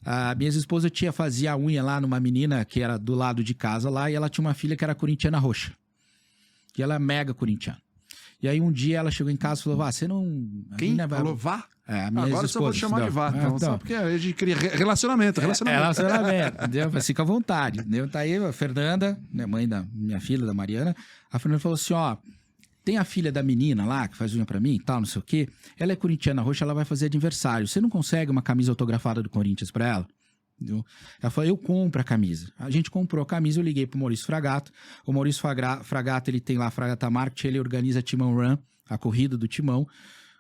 A minha ex-esposa fazia a unha lá numa menina que era do lado de casa lá e ela tinha uma filha que era corintiana roxa. E ela é mega corintiana. E aí um dia ela chegou em casa e falou, você não... Quem falou vá? A minha agora ex-esposa, só vou chamar de vá. Então, só porque a gente cria relacionamento. Entendeu? Fica à vontade. Entendeu? Tá aí a Fernanda, né, mãe da minha filha, da Mariana. A Fernanda falou assim, ó... Tem a filha da menina lá, que faz unha pra mim e tal, não sei o quê. Ela é corintiana roxa, ela vai fazer aniversário. Você não consegue uma camisa autografada do Corinthians pra ela? Entendeu? Ela falou, eu compro a camisa. A gente comprou a camisa, eu liguei pro Maurício Fragato. O Maurício Fragato, ele tem lá a Fragata Market, ele organiza a Timão Run, a corrida do Timão.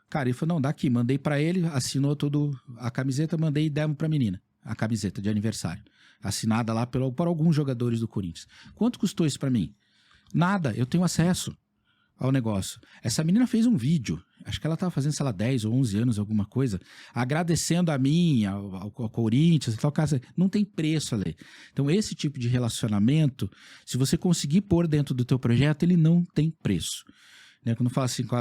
Cara, ele falou, não, dá aqui. Mandei pra ele, assinou toda a camiseta, mandei e demos pra menina. A camiseta de aniversário. Assinada lá por alguns jogadores do Corinthians. Quanto custou isso pra mim? Nada, eu tenho acesso ao negócio. Essa menina fez um vídeo, acho que ela estava fazendo, sei lá, 10 ou 11 anos, alguma coisa, agradecendo a mim, ao Corinthians, tal caso. Não tem preço ali. Então, esse tipo de relacionamento, se você conseguir pôr dentro do teu projeto, ele não tem preço. Né? Quando eu falo assim com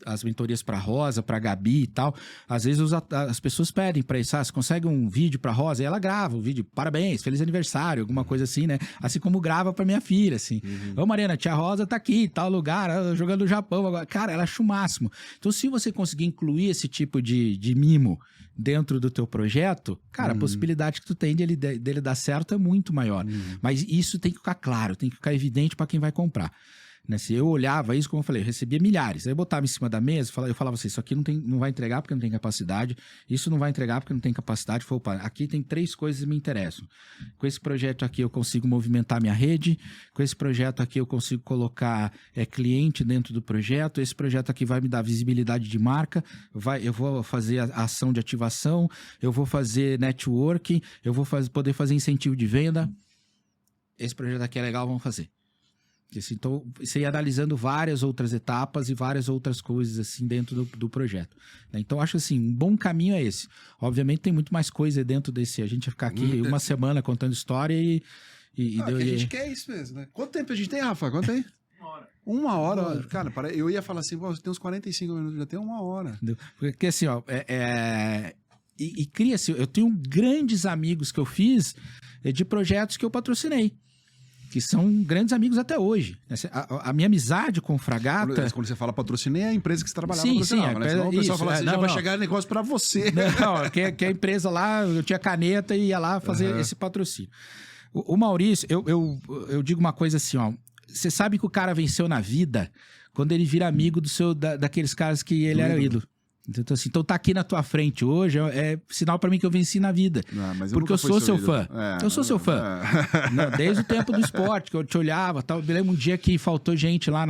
as mentorias para Rosa, para Gabi e tal, às vezes as pessoas pedem para isso, você consegue um vídeo para Rosa, e ela grava o vídeo, parabéns, feliz aniversário, alguma coisa assim, né? Assim como grava para minha filha, assim. Ô Mariana, tia Rosa tá aqui, tal lugar, jogando no Japão agora. Cara, ela acha o máximo. Então, se você conseguir incluir esse tipo de mimo dentro do teu projeto, cara, a possibilidade que tu tem dele dar certo é muito maior. Mas isso tem que ficar claro, tem que ficar evidente para quem vai comprar. Né? Se eu olhava isso, como eu falei, eu recebia milhares. Aí eu botava em cima da mesa, eu falava assim, isso aqui não vai entregar porque não tem capacidade, isso não vai entregar porque não tem capacidade. Eu falei, opa, aqui tem 3 coisas que me interessam. Com esse projeto aqui eu consigo movimentar minha rede, com esse projeto aqui eu consigo colocar cliente dentro do projeto, esse projeto aqui vai me dar visibilidade de marca, eu vou fazer a ação de ativação, eu vou fazer networking, eu vou poder fazer incentivo de venda. Esse projeto aqui é legal, vamos fazer. Então, você ia analisando várias outras etapas e várias outras coisas assim dentro do projeto. Então, acho assim, um bom caminho é esse. Obviamente, tem muito mais coisa dentro desse. A gente vai ficar aqui uma semana contando história e a gente quer isso mesmo, né? Quanto tempo a gente tem, Rafa? Conta aí. 1 hora, cara, eu ia falar assim, tem uns 45 minutos, já tem 1 hora. Entendeu? Porque assim, ó, e cria-se, eu tenho grandes amigos que eu fiz de projetos que eu patrocinei, que são grandes amigos até hoje. A minha amizade com o Fragata... Quando você fala patrocinei, é a empresa que você trabalhava sim, patrocinava, né? Senão o pessoal fala assim, já vai chegar negócio pra você. Não, que a empresa lá, eu tinha caneta e ia lá fazer esse patrocínio. O Maurício, eu digo uma coisa assim, ó, você sabe que o cara venceu na vida quando ele vira amigo daqueles caras que ele era ídolo. Então tá aqui na tua frente hoje é sinal pra mim que eu venci na vida. Mas porque eu sou seu fã. Eu sou seu fã. Não, desde o tempo do esporte, que eu te olhava. Tal. Eu me lembro um dia que faltou gente lá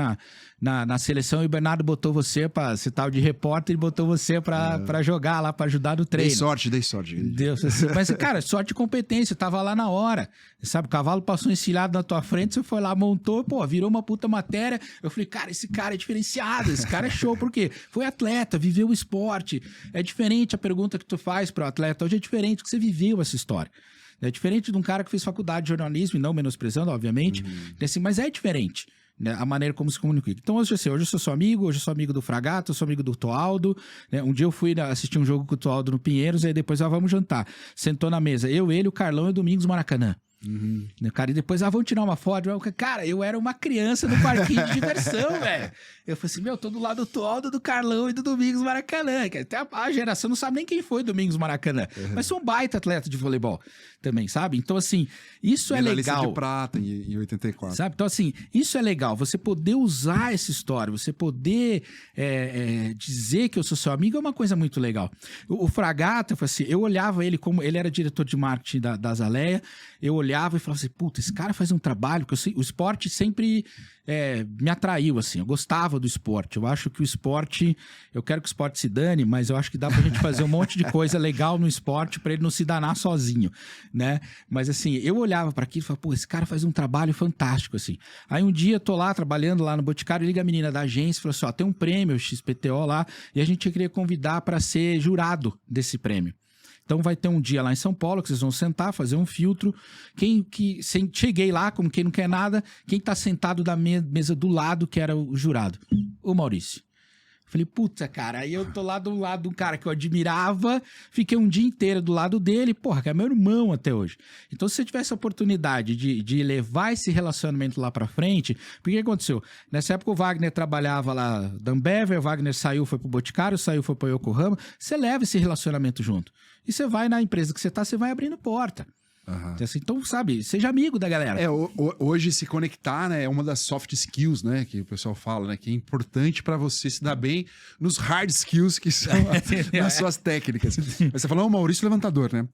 na seleção e o Bernardo botou você pra... Você tava de repórter e botou você pra jogar lá, pra ajudar no treino. Dei sorte. Deus, mas, cara, sorte e competência. Tava lá na hora. Sabe, o cavalo passou encilhado na tua frente, você foi lá, montou, virou uma puta matéria. Eu falei, cara, esse cara é diferenciado, esse cara é show. Por quê? Foi atleta, viveu o esporte. É diferente a pergunta que tu faz pro atleta. Hoje é diferente, porque você viveu essa história. É diferente de um cara que fez faculdade de jornalismo, e não menosprezando, obviamente. Assim, mas é diferente, né, a maneira como se comunica. Então, hoje eu sou seu amigo, hoje eu sou amigo do Fragata, eu sou amigo do Toaldo. Né? Um dia eu fui assistir um jogo com o Toaldo no Pinheiros, e aí depois, vamos jantar. Sentou na mesa, eu, ele, o Carlão e o Domingos Maracanã. Cara, e depois, vamos tirar uma foto. Cara, eu era uma criança no parquinho de diversão, velho. Eu falei assim, tô do lado do Toaldo, do Carlão e do Domingos Maracanã. Até a geração não sabe nem quem foi Domingos Maracanã. Mas sou um baita atleta de voleibol também, sabe? Então, assim, isso é legal. De prata em 84. Sabe? Então, assim, isso é legal. Você poder usar essa história, você poder dizer que eu sou seu amigo é uma coisa muito legal. O Fragata, eu olhava ele como... Ele era diretor de marketing da Azaleia. Eu olhava e falava assim, puta, esse cara faz um trabalho... Porque o esporte sempre me atraiu, assim. Eu gostava do esporte. Eu acho que o esporte... Eu quero que o esporte se dane, mas eu acho que dá pra gente fazer um monte de coisa legal no esporte pra ele não se danar sozinho, né? Mas, assim, eu olhava pra aquilo e falava, pô, esse cara faz um trabalho fantástico, assim. Aí um dia, tô lá, trabalhando lá no Boticário, liga a menina da agência e falou assim, tem um prêmio, XPTO lá, e a gente queria convidar pra ser jurado desse prêmio. Então vai ter um dia lá em São Paulo que vocês vão sentar, fazer um filtro. Cheguei lá, como quem não quer nada, quem tá sentado da mesa do lado, que era o jurado? O Maurício. Falei, puta, cara, aí eu tô lá do lado de um cara que eu admirava, fiquei um dia inteiro do lado dele, porra, que é meu irmão até hoje. Então, se você tivesse a oportunidade de levar esse relacionamento lá pra frente, porque o que aconteceu? Nessa época o Wagner trabalhava lá da Ambev, o Wagner saiu, foi pro Boticário, saiu, foi pro Yokohama, você leva esse relacionamento junto. E você vai na empresa que você tá, você vai abrindo porta. Então, sabe, seja amigo da galera. Hoje se conectar, né, é uma das soft skills, né, que o pessoal fala, né, que é importante pra você se dar bem nos hard skills, que são nas suas técnicas. Mas você falou o Maurício Levantador, né?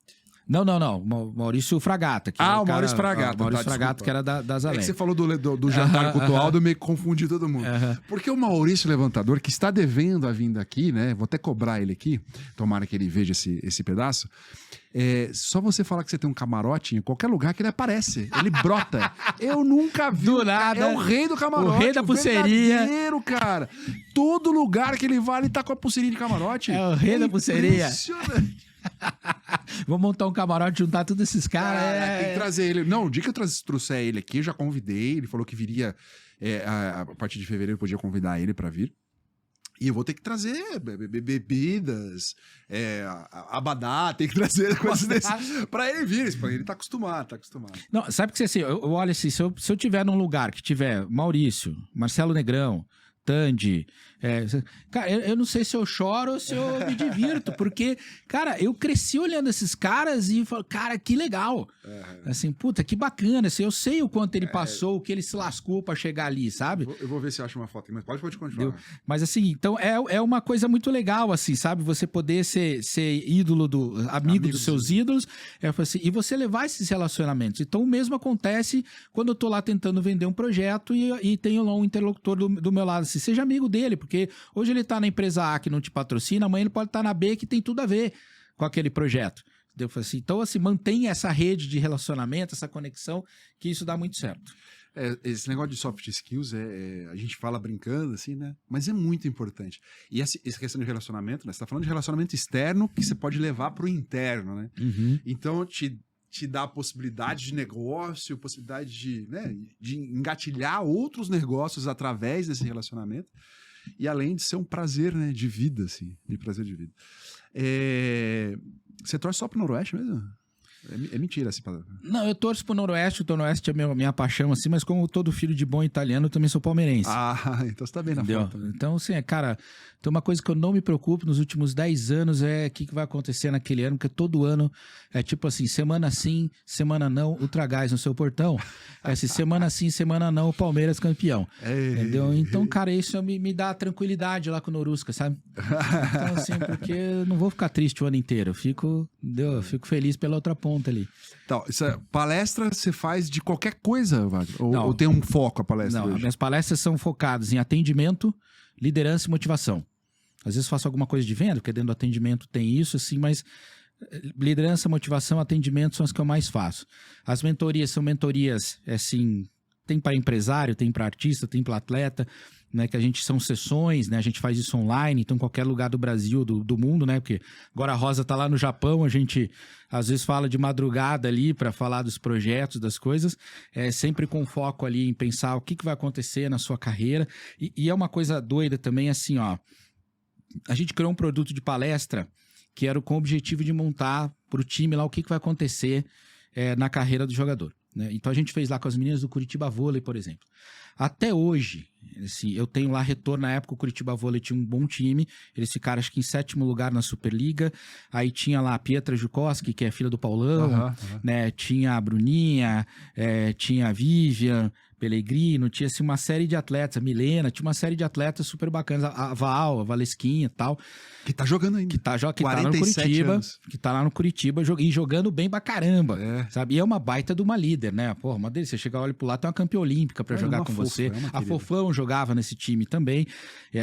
Não. Maurício Fragata. Que o Maurício Fragata. O Maurício Fragata, que era da Zalé. É que você falou do jantar com o Toaldo, meio que confundiu todo mundo. Porque o Maurício Levantador, que está devendo a vinda aqui, né? Vou até cobrar ele aqui, tomara que ele veja esse pedaço. Só você falar que você tem um camarote em qualquer lugar que ele aparece. Ele brota. Eu nunca vi. Do nada. É o rei do camarote. O rei da pulseirinha. Verdadeiro, cara. Todo lugar que ele vai, ele tá com a pulseirinha de camarote. É o rei da pulseirinha. Impressionante. Vou montar um camarote, juntar todos esses caras. Tem que trazer ele. Não, o dia que eu trouxer ele aqui, eu já convidei. Ele falou que viria a partir de fevereiro, eu podia convidar ele pra vir. E eu vou ter que trazer bebidas, abadá, tem que trazer coisas desse pra ele vir. Ele tá acostumado, Não, sabe que assim, eu olho assim, se eu tiver num lugar que tiver Maurício, Marcelo Negrão, Tandy... cara, eu não sei se eu choro ou se eu me divirto, porque, cara, eu cresci olhando esses caras e falo, cara, que legal. Assim, puta, que bacana. Assim, eu sei o quanto ele passou, o que ele se lascou pra chegar ali, sabe? Eu vou ver se eu acho uma foto, mas pode continuar. Mas assim, então é uma coisa muito legal, assim, sabe? Você poder ser ídolo amigo dos seus ídolos, assim, e você levar esses relacionamentos. Então o mesmo acontece quando eu tô lá tentando vender um projeto e tenho lá um interlocutor do meu lado, assim, seja amigo dele, porque hoje ele tá na empresa A que não te patrocina, amanhã ele pode estar na B que tem tudo a ver com aquele projeto. Assim, então, assim, mantém essa rede de relacionamento, essa conexão, que isso dá muito certo. Esse negócio de soft skills, a gente fala brincando, assim, né? Mas é muito importante. E essa questão de relacionamento, né? Você tá falando de relacionamento externo que você pode levar pro interno, né? Então, te te dá possibilidade de negócio, possibilidade de, né, de engatilhar outros negócios através desse relacionamento. E além de ser um prazer, né, de vida, assim, de prazer de vida. Você torce só pro Noroeste mesmo? É mentira essa palavra. Não, eu torço pro Noroeste, o Noroeste é minha paixão, assim, mas como todo filho de bom italiano, eu também sou palmeirense. Ah, então você tá bem na foto. Né? Então, assim, cara, tem uma coisa que eu não me preocupo nos últimos 10 anos é o que vai acontecer naquele ano, porque todo ano é tipo assim, semana sim, semana não, Ultragás no seu portão. É assim, semana sim, semana não, o Palmeiras campeão. Entendeu? Então, cara, isso me dá tranquilidade lá com o Norusca, sabe? Então, assim, porque eu não vou ficar triste o ano inteiro, eu fico feliz pela outra ponta ali. Então, palestra você faz de qualquer coisa, Wagner? Ou tem um foco a palestra? Não, hoje? as minhas palestras são focadas em atendimento, liderança e motivação. Às vezes faço alguma coisa de venda, porque dentro do atendimento tem isso, assim, mas liderança, motivação, atendimento são as que eu mais faço. As mentorias são mentorias, assim, tem para empresário, tem para artista, tem para atleta, né, que a gente são sessões, né, a gente faz isso online, então em qualquer lugar do Brasil, do mundo, né, porque agora a Rosa tá lá no Japão, a gente às vezes fala de madrugada ali para falar dos projetos, das coisas, sempre com foco ali em pensar o que vai acontecer na sua carreira, e é uma coisa doida também, assim, ó, a gente criou um produto de palestra que era com o objetivo de montar para o time lá o que vai acontecer na carreira do jogador. Né? Então a gente fez lá com as meninas do Curitiba Vôlei, por exemplo. Até hoje, assim, eu tenho lá retorno. Na época o Curitiba Vôlei tinha um bom time, eles ficaram acho que em 7º lugar na Superliga. Aí tinha lá a Pietra Jukoski, que é filha do Paulão, né? Tinha a Bruninha, tinha a Vivian Pellegrino, tinha assim, uma série de atletas, a Milena, tinha uma série de atletas super bacanas, a Val, a Valesquinha e tal. Que tá jogando ainda. Que tá lá no Curitiba, anos. que tá lá no Curitiba e jogando bem pra caramba, sabe? E é uma baita de uma líder, né? Porra, uma delícia, você chega, olha pro lado, tem uma campeã olímpica pra jogar com você. A Fofão jogava nesse time também.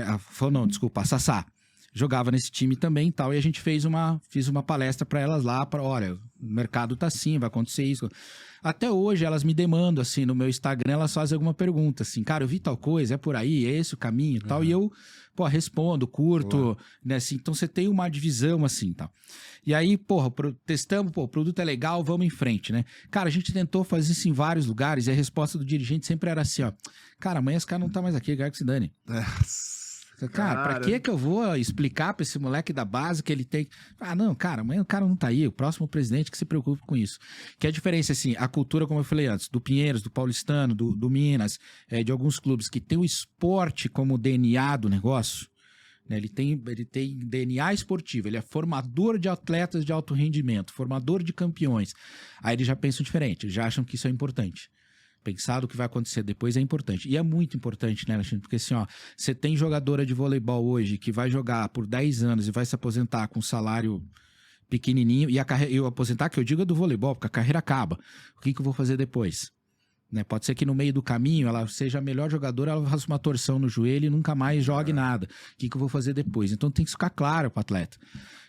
A Fofão não, desculpa, a Sassá. Jogava nesse time também e tal, e a gente fiz uma palestra para elas lá, olha, o mercado tá assim, vai acontecer isso. Até hoje elas me demandam, assim, no meu Instagram, elas fazem alguma pergunta, assim, cara, eu vi tal coisa, é por aí, é esse o caminho e tal, e eu, respondo, curto, né, assim, então você tem uma divisão, assim, tal. E aí, testamos, o produto é legal, vamos em frente, né? Cara, a gente tentou fazer isso em vários lugares, e a resposta do dirigente sempre era assim, ó, cara, amanhã esse cara não tá mais aqui, quero que se dane. Cara, pra que eu vou explicar pra esse moleque da base que ele tem... Ah, não, cara, amanhã o cara não tá aí, o próximo presidente que se preocupe com isso. Que a diferença, assim, a cultura, como eu falei antes, do Pinheiros, do Paulistano, do Minas, de alguns clubes que tem o esporte como DNA do negócio, né? Ele tem DNA esportivo, ele é formador de atletas de alto rendimento, formador de campeões. Aí eles já pensam diferente, eles já acham que isso é importante. Pensar o que vai acontecer depois é importante. E é muito importante, né, Alexandre? Porque assim, ó, você tem jogadora de voleibol hoje que vai jogar por 10 anos e vai se aposentar com um salário pequenininho, e eu aposentar, que eu digo é do voleibol, porque a carreira acaba. O que eu vou fazer depois? Né? Pode ser que no meio do caminho ela seja a melhor jogadora, ela faça uma torção no joelho e nunca mais jogue nada. O que eu vou fazer depois? Então tem que ficar claro para o atleta.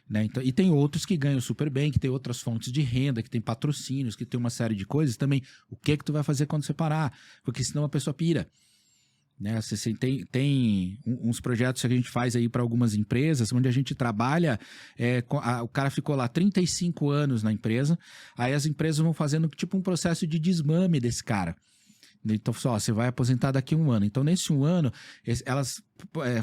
Né? Então, e tem outros que ganham super bem, que tem outras fontes de renda, que tem patrocínios, que tem uma série de coisas também. O que tu vai fazer quando você parar? Porque senão a pessoa pira. Né? Você tem uns projetos que a gente faz aí para algumas empresas, onde a gente trabalha, o cara ficou lá 35 anos na empresa, aí as empresas vão fazendo tipo um processo de desmame desse cara. Então, você vai aposentar daqui a 1 ano. Então, nesse 1 ano, elas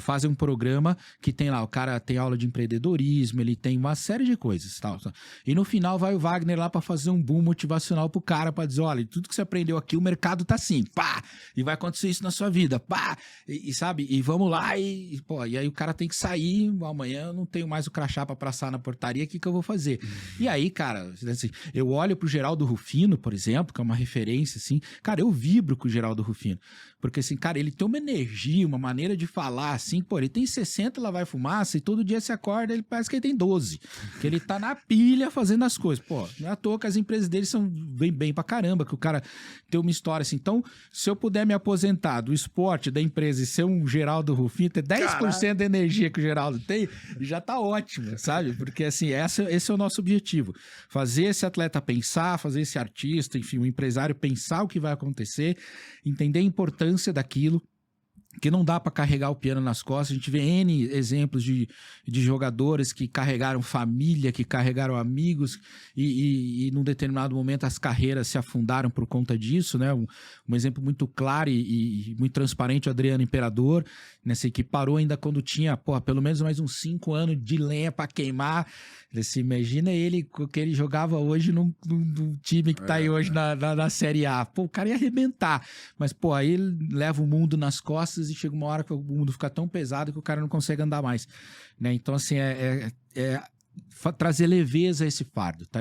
fazem um programa que tem lá, o cara tem aula de empreendedorismo, ele tem uma série de coisas. Tal. E no final vai o Wagner lá para fazer um boom motivacional pro cara, para dizer, olha, tudo que você aprendeu aqui, o mercado tá assim, pá! E vai acontecer isso na sua vida, pá! E sabe, e vamos lá, e aí o cara tem que sair, amanhã eu não tenho mais o crachá para passar na portaria, o que eu vou fazer? E aí, cara, assim, eu olho pro Geraldo Rufino, por exemplo, que é uma referência, assim, cara, eu vibro com o Geraldo Rufino, porque assim, cara, ele tem uma energia, uma maneira de falar, assim, ele tem 60, lá vai fumaça, e todo dia você acorda, ele parece que ele tem 12, que ele tá na pilha fazendo as coisas, não é à toa que as empresas dele são bem pra caramba, que o cara tem uma história assim. Então, se eu puder me aposentar do esporte, da empresa, e ser um Geraldo Rufino, ter 10% da energia que o Geraldo tem, já tá ótimo, sabe? Porque assim, esse é o nosso objetivo, fazer esse atleta pensar, fazer esse artista, enfim, o empresário pensar o que vai acontecer, entender a importância daquilo, que não dá para carregar o piano nas costas. A gente vê N exemplos de jogadores que carregaram família, que carregaram amigos e num determinado momento as carreiras se afundaram por conta disso, né? Um exemplo muito claro e muito transparente, o Adriano Imperador, nessa que parou ainda quando tinha, pelo menos mais uns 5 anos de lenha para queimar. Você imagina ele, que ele jogava hoje num time que tá aí hoje na Série A. O cara ia arrebentar. Mas, aí ele leva o mundo nas costas e chega uma hora que o mundo fica tão pesado que o cara não consegue andar mais, né? Então, assim, trazer leveza a esse fardo, tá?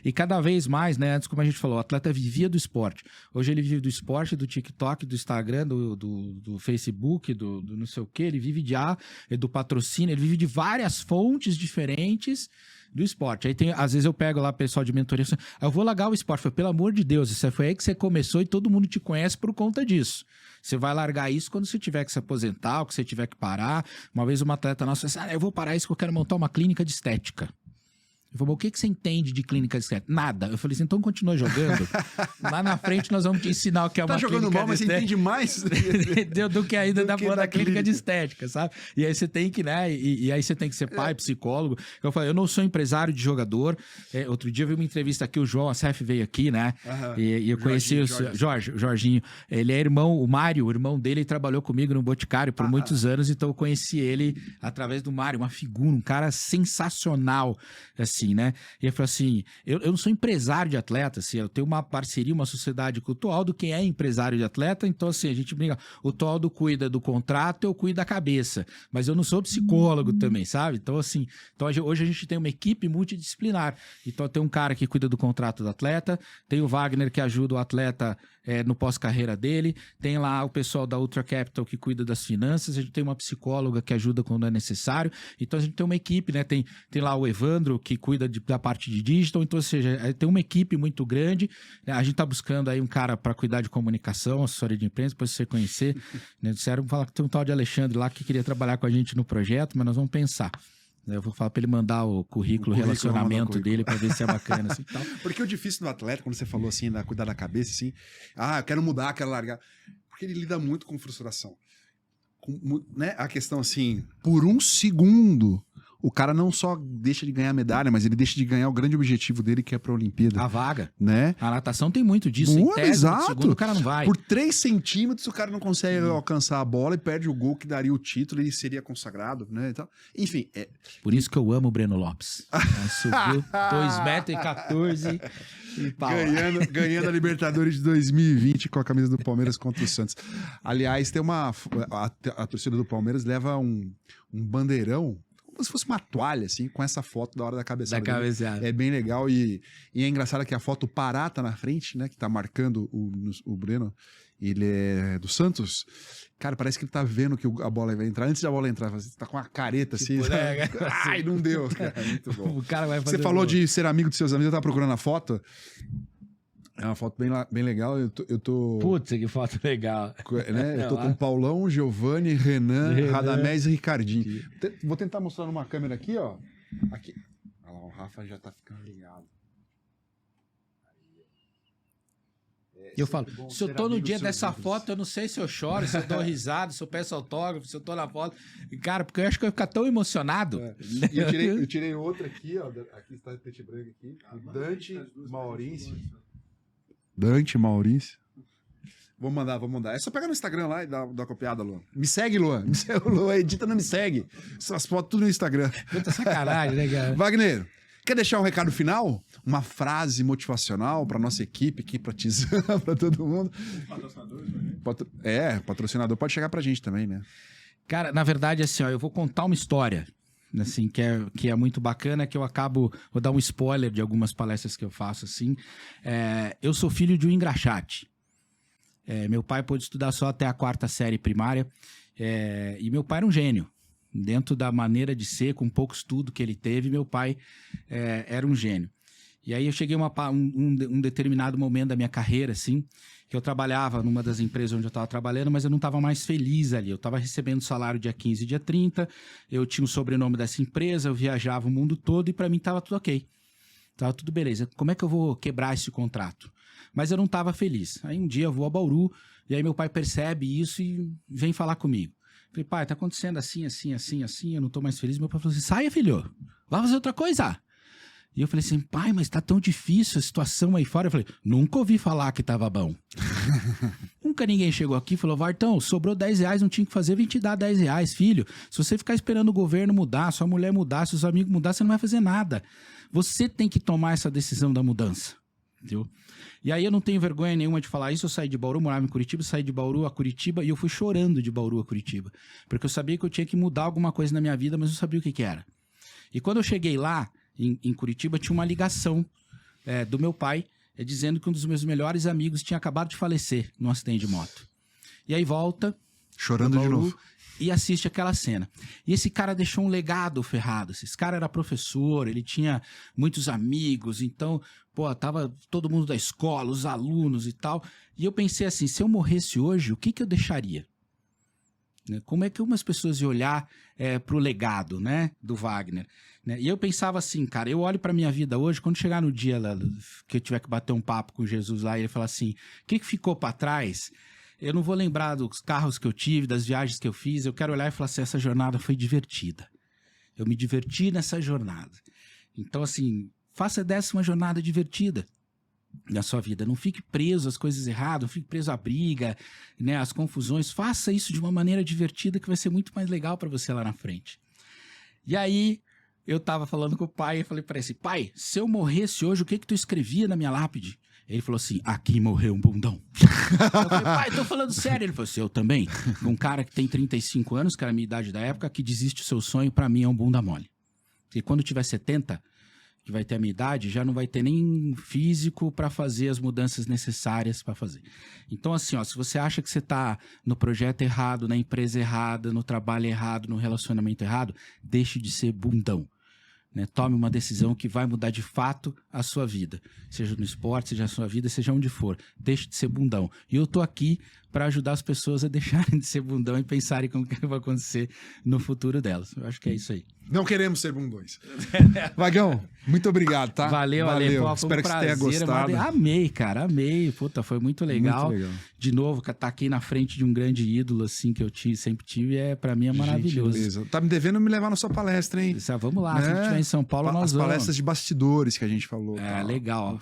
E cada vez mais, né? Antes, como a gente falou, o atleta vivia do esporte. Hoje ele vive do esporte, do TikTok, do Instagram, do Facebook, do não sei o quê. Ele vive do patrocínio, ele vive de várias fontes diferentes do esporte. Aí às vezes eu pego lá pessoal de mentoria, eu vou largar o esporte. Pelo amor de Deus, isso foi aí que você começou e todo mundo te conhece por conta disso. Você vai largar isso quando você tiver que se aposentar, ou que você tiver que parar. Uma vez uma atleta nossa disse, eu vou parar isso que eu quero montar uma clínica de estética. Eu falei, o que você entende de clínica de estética? Nada. Eu falei assim, então continua jogando. Lá na frente nós vamos te ensinar o que é uma clínica de estética. Tá jogando mal, mas você entende mais do que ainda da porra da clínica de estética, sabe? E aí você tem que, né? E aí você tem que ser pai, psicólogo. Eu falei, eu não sou empresário de jogador. Outro dia eu vi uma entrevista aqui, o João Acef veio aqui, né? E eu conheci o Jorginho. Ele é irmão, o Mário, o irmão dele, ele trabalhou comigo no Boticário por muitos anos, então eu conheci ele através do Mário, uma figura, um cara sensacional, assim, né? E ele falou assim, eu não sou empresário de atleta, assim, eu tenho uma parceria, uma sociedade com o Toaldo, quem é empresário de atleta, então assim, a gente brinca, o Toaldo cuida do contrato, eu cuido da cabeça, mas eu não sou psicólogo também, sabe? Então assim, hoje a gente tem uma equipe multidisciplinar, então tem um cara que cuida do contrato do atleta, tem o Wagner que ajuda o atleta no pós-carreira dele, tem lá o pessoal da Ultra Capital que cuida das finanças, a gente tem uma psicóloga que ajuda quando é necessário, então a gente tem uma equipe, né? Tem lá o Evandro que cuida da parte de digital, então, ou seja, tem uma equipe muito grande, né? A gente tá buscando aí um cara para cuidar de comunicação, assessoria de imprensa, depois você conhecer, né? Disseram, falar que tem um tal de Alexandre lá que queria trabalhar com a gente no projeto, mas nós vamos pensar. Eu vou falar para ele mandar o currículo, relacionamento dele para ver se é bacana assim, tal. Porque o difícil do atleta, quando você falou assim, cuidar da cabeça, assim, eu quero mudar, quero largar, porque ele lida muito com frustração. Né? A questão assim, por um segundo, o cara não só deixa de ganhar medalha, mas ele deixa de ganhar o grande objetivo dele, que é pra Olimpíada. A vaga. Né? A natação tem muito disso. Em tese, exato. Segundo, o cara não vai. Por 3 centímetros, o cara não consegue alcançar a bola e perde o gol que daria o título e seria consagrado, né? Então, enfim. Por isso que eu amo o Breno Lopes. Subiu 2,14 m e pau. Ganhando a Libertadores de 2020 com a camisa do Palmeiras contra o Santos. Aliás, tem a torcida do Palmeiras leva um bandeirão, como se fosse uma toalha, assim, com essa foto da hora da cabeçada. É bem legal e é engraçado que a foto Pará tá na frente, né, que tá marcando o Breno, ele é do Santos. Cara, parece que ele tá vendo que a bola vai entrar. Antes da bola entrar, você tá com uma careta assim. Ai, não deu, cara. Muito bom. O cara vai fazer você falou de ser amigo de seus amigos, eu tava procurando a foto. É uma foto bem legal. Eu tô... Putz, que foto legal. Né? Eu tô com o Paulão, Giovanni, Renan, Radamés e Ricardinho. Vou tentar mostrar numa câmera aqui, ó. Aqui. Olha lá, o Rafa já tá ficando ligado. E eu falo, se eu tô no dia dessa foto, eu não sei se eu choro, se eu dou risada, se eu peço autógrafo, se eu tô na foto. Cara, porque eu acho que eu ia ficar tão emocionado. E eu tirei outra aqui, ó. Aqui está preto e branco aqui. Dante Maurício. Dante Maurício. Vou mandar. É só pegar no Instagram lá e dar uma copiada, Luan. Me segue, Luan. Luan, edita, não me segue. Essas fotos tudo no Instagram. Puta sacanagem, né, cara? Wagner, quer deixar um recado final? Uma frase motivacional pra nossa equipe aqui, pra Tizan, pra todo mundo? Patrocinadores, patrocinador pode chegar pra gente também, né? Cara, na verdade, assim, ó, eu vou contar uma história, assim, que é muito bacana, que eu vou dar um spoiler de algumas palestras que eu faço, assim. Eu sou filho de um engraxate. Meu pai pôde estudar só até a 4ª série primária, e meu pai era um gênio. Dentro da maneira de ser, com pouco estudo que ele teve, meu pai era um gênio. E aí eu cheguei um determinado momento da minha carreira, assim, que eu trabalhava numa das empresas onde eu estava trabalhando, mas eu não estava mais feliz ali. Eu estava recebendo salário dia 15 e dia 30, eu tinha o sobrenome dessa empresa, eu viajava o mundo todo e para mim estava tudo ok. Tava tudo beleza. Como é que eu vou quebrar esse contrato? Mas eu não estava feliz. Aí um dia eu vou a Bauru, E aí meu pai percebe isso e vem falar comigo. Falei, pai, tá acontecendo assim, eu não tô mais feliz. Meu pai falou assim, saia, filho, vai fazer outra coisa. E eu falei assim, pai, mas tá tão difícil a situação aí fora. Eu falei, nunca ouvi falar que tava bom. Nunca ninguém chegou aqui e falou, Vartão, sobrou R$10, não tinha que fazer, vem te dar R$10, filho. Se você ficar esperando o governo mudar, sua mulher mudar, seus amigos mudar, você não vai fazer nada. Você tem que tomar essa decisão da mudança. Entendeu? E aí eu não tenho vergonha nenhuma de falar isso. Eu saí de Bauru, morava em Curitiba, saí de Bauru a Curitiba e eu fui chorando de Bauru a Curitiba. Porque eu sabia que eu tinha que mudar alguma coisa na minha vida, mas não sabia o que era. E quando eu cheguei lá, em Curitiba, tinha uma ligação do meu pai dizendo que um dos meus melhores amigos tinha acabado de falecer num acidente de moto. E aí volta... Chorando de novo. E assiste aquela cena. E esse cara deixou um legado ferrado. Esse cara era professor, ele tinha muitos amigos, então, pô, tava todo mundo da escola, os alunos e tal. E eu pensei assim, se eu morresse hoje, o que eu deixaria? Como é que umas pessoas iam olhar pro legado, né, do Wagner? Né? E eu pensava assim, cara, eu olho pra minha vida hoje, quando chegar no dia lá, que eu tiver que bater um papo com Jesus lá, e ele falar assim, o que ficou pra trás? Eu não vou lembrar dos carros que eu tive, das viagens que eu fiz, eu quero olhar e falar assim, essa jornada foi divertida. Eu me diverti nessa jornada. Então, assim, faça dessa uma jornada divertida na sua vida. Não fique preso às coisas erradas, não fique preso à briga, né, às confusões. Faça isso de uma maneira divertida que vai ser muito mais legal para você lá na frente. E aí, eu tava falando com o pai e falei para ele assim, pai, se eu morresse hoje, o que tu escrevia na minha lápide? Ele falou assim, aqui morreu um bundão. Eu falei, pai, tô falando sério. Ele falou assim, eu também. Um cara que tem 35 anos, que era a minha idade da época, que desiste do seu sonho, pra mim é um bunda mole. Porque quando tiver 70, que vai ter a minha idade, já não vai ter nem físico pra fazer as mudanças necessárias pra fazer. Então, assim, ó, se você acha que você tá no projeto errado, na empresa errada, no trabalho errado, no relacionamento errado, deixe de ser bundão. Né? Tome uma decisão que vai mudar de fato a sua vida. Seja no esporte, seja na sua vida, seja onde for. Deixe de ser bundão. E eu tô aqui para ajudar as pessoas a deixarem de ser bundão e pensarem como que vai acontecer no futuro delas. Eu acho que é isso aí. Não queremos ser bundões. Vagão, muito obrigado, tá? Valeu. Pô, espero que você tenha gostado. Amei, cara, amei. Puta, foi muito legal. Muito legal. De novo, tá aqui na frente de um grande ídolo, assim, que eu sempre tive, pra mim é maravilhoso. Gentileza. Tá me devendo me levar na sua palestra, hein? Vamos lá, se a gente estiver em São Paulo, nós vamos. As palestras de bastidores que a gente falou. Legal.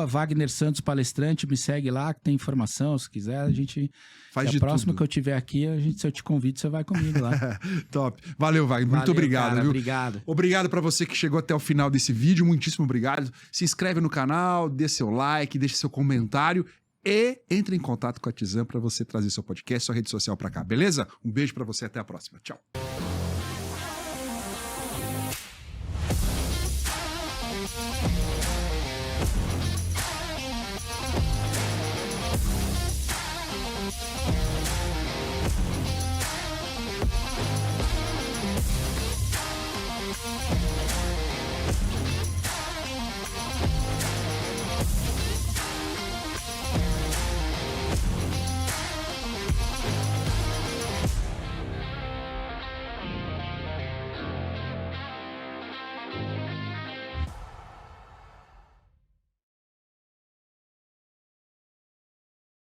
@Wagner Santos Palestrante, me segue lá, que tem informação, se quiser, a gente... Faz de próximo tudo. que eu tiver aqui, se eu te convido, você vai comigo lá. Top. Valeu, Wagner. Muito obrigado, cara, viu? Obrigado. Obrigado pra você que chegou até o final desse vídeo. Muitíssimo obrigado. Se inscreve no canal, dê seu like, deixe seu comentário e entre em contato com a Tizam pra você trazer seu podcast, sua rede social pra cá, beleza? Um beijo pra você, até a próxima. Tchau.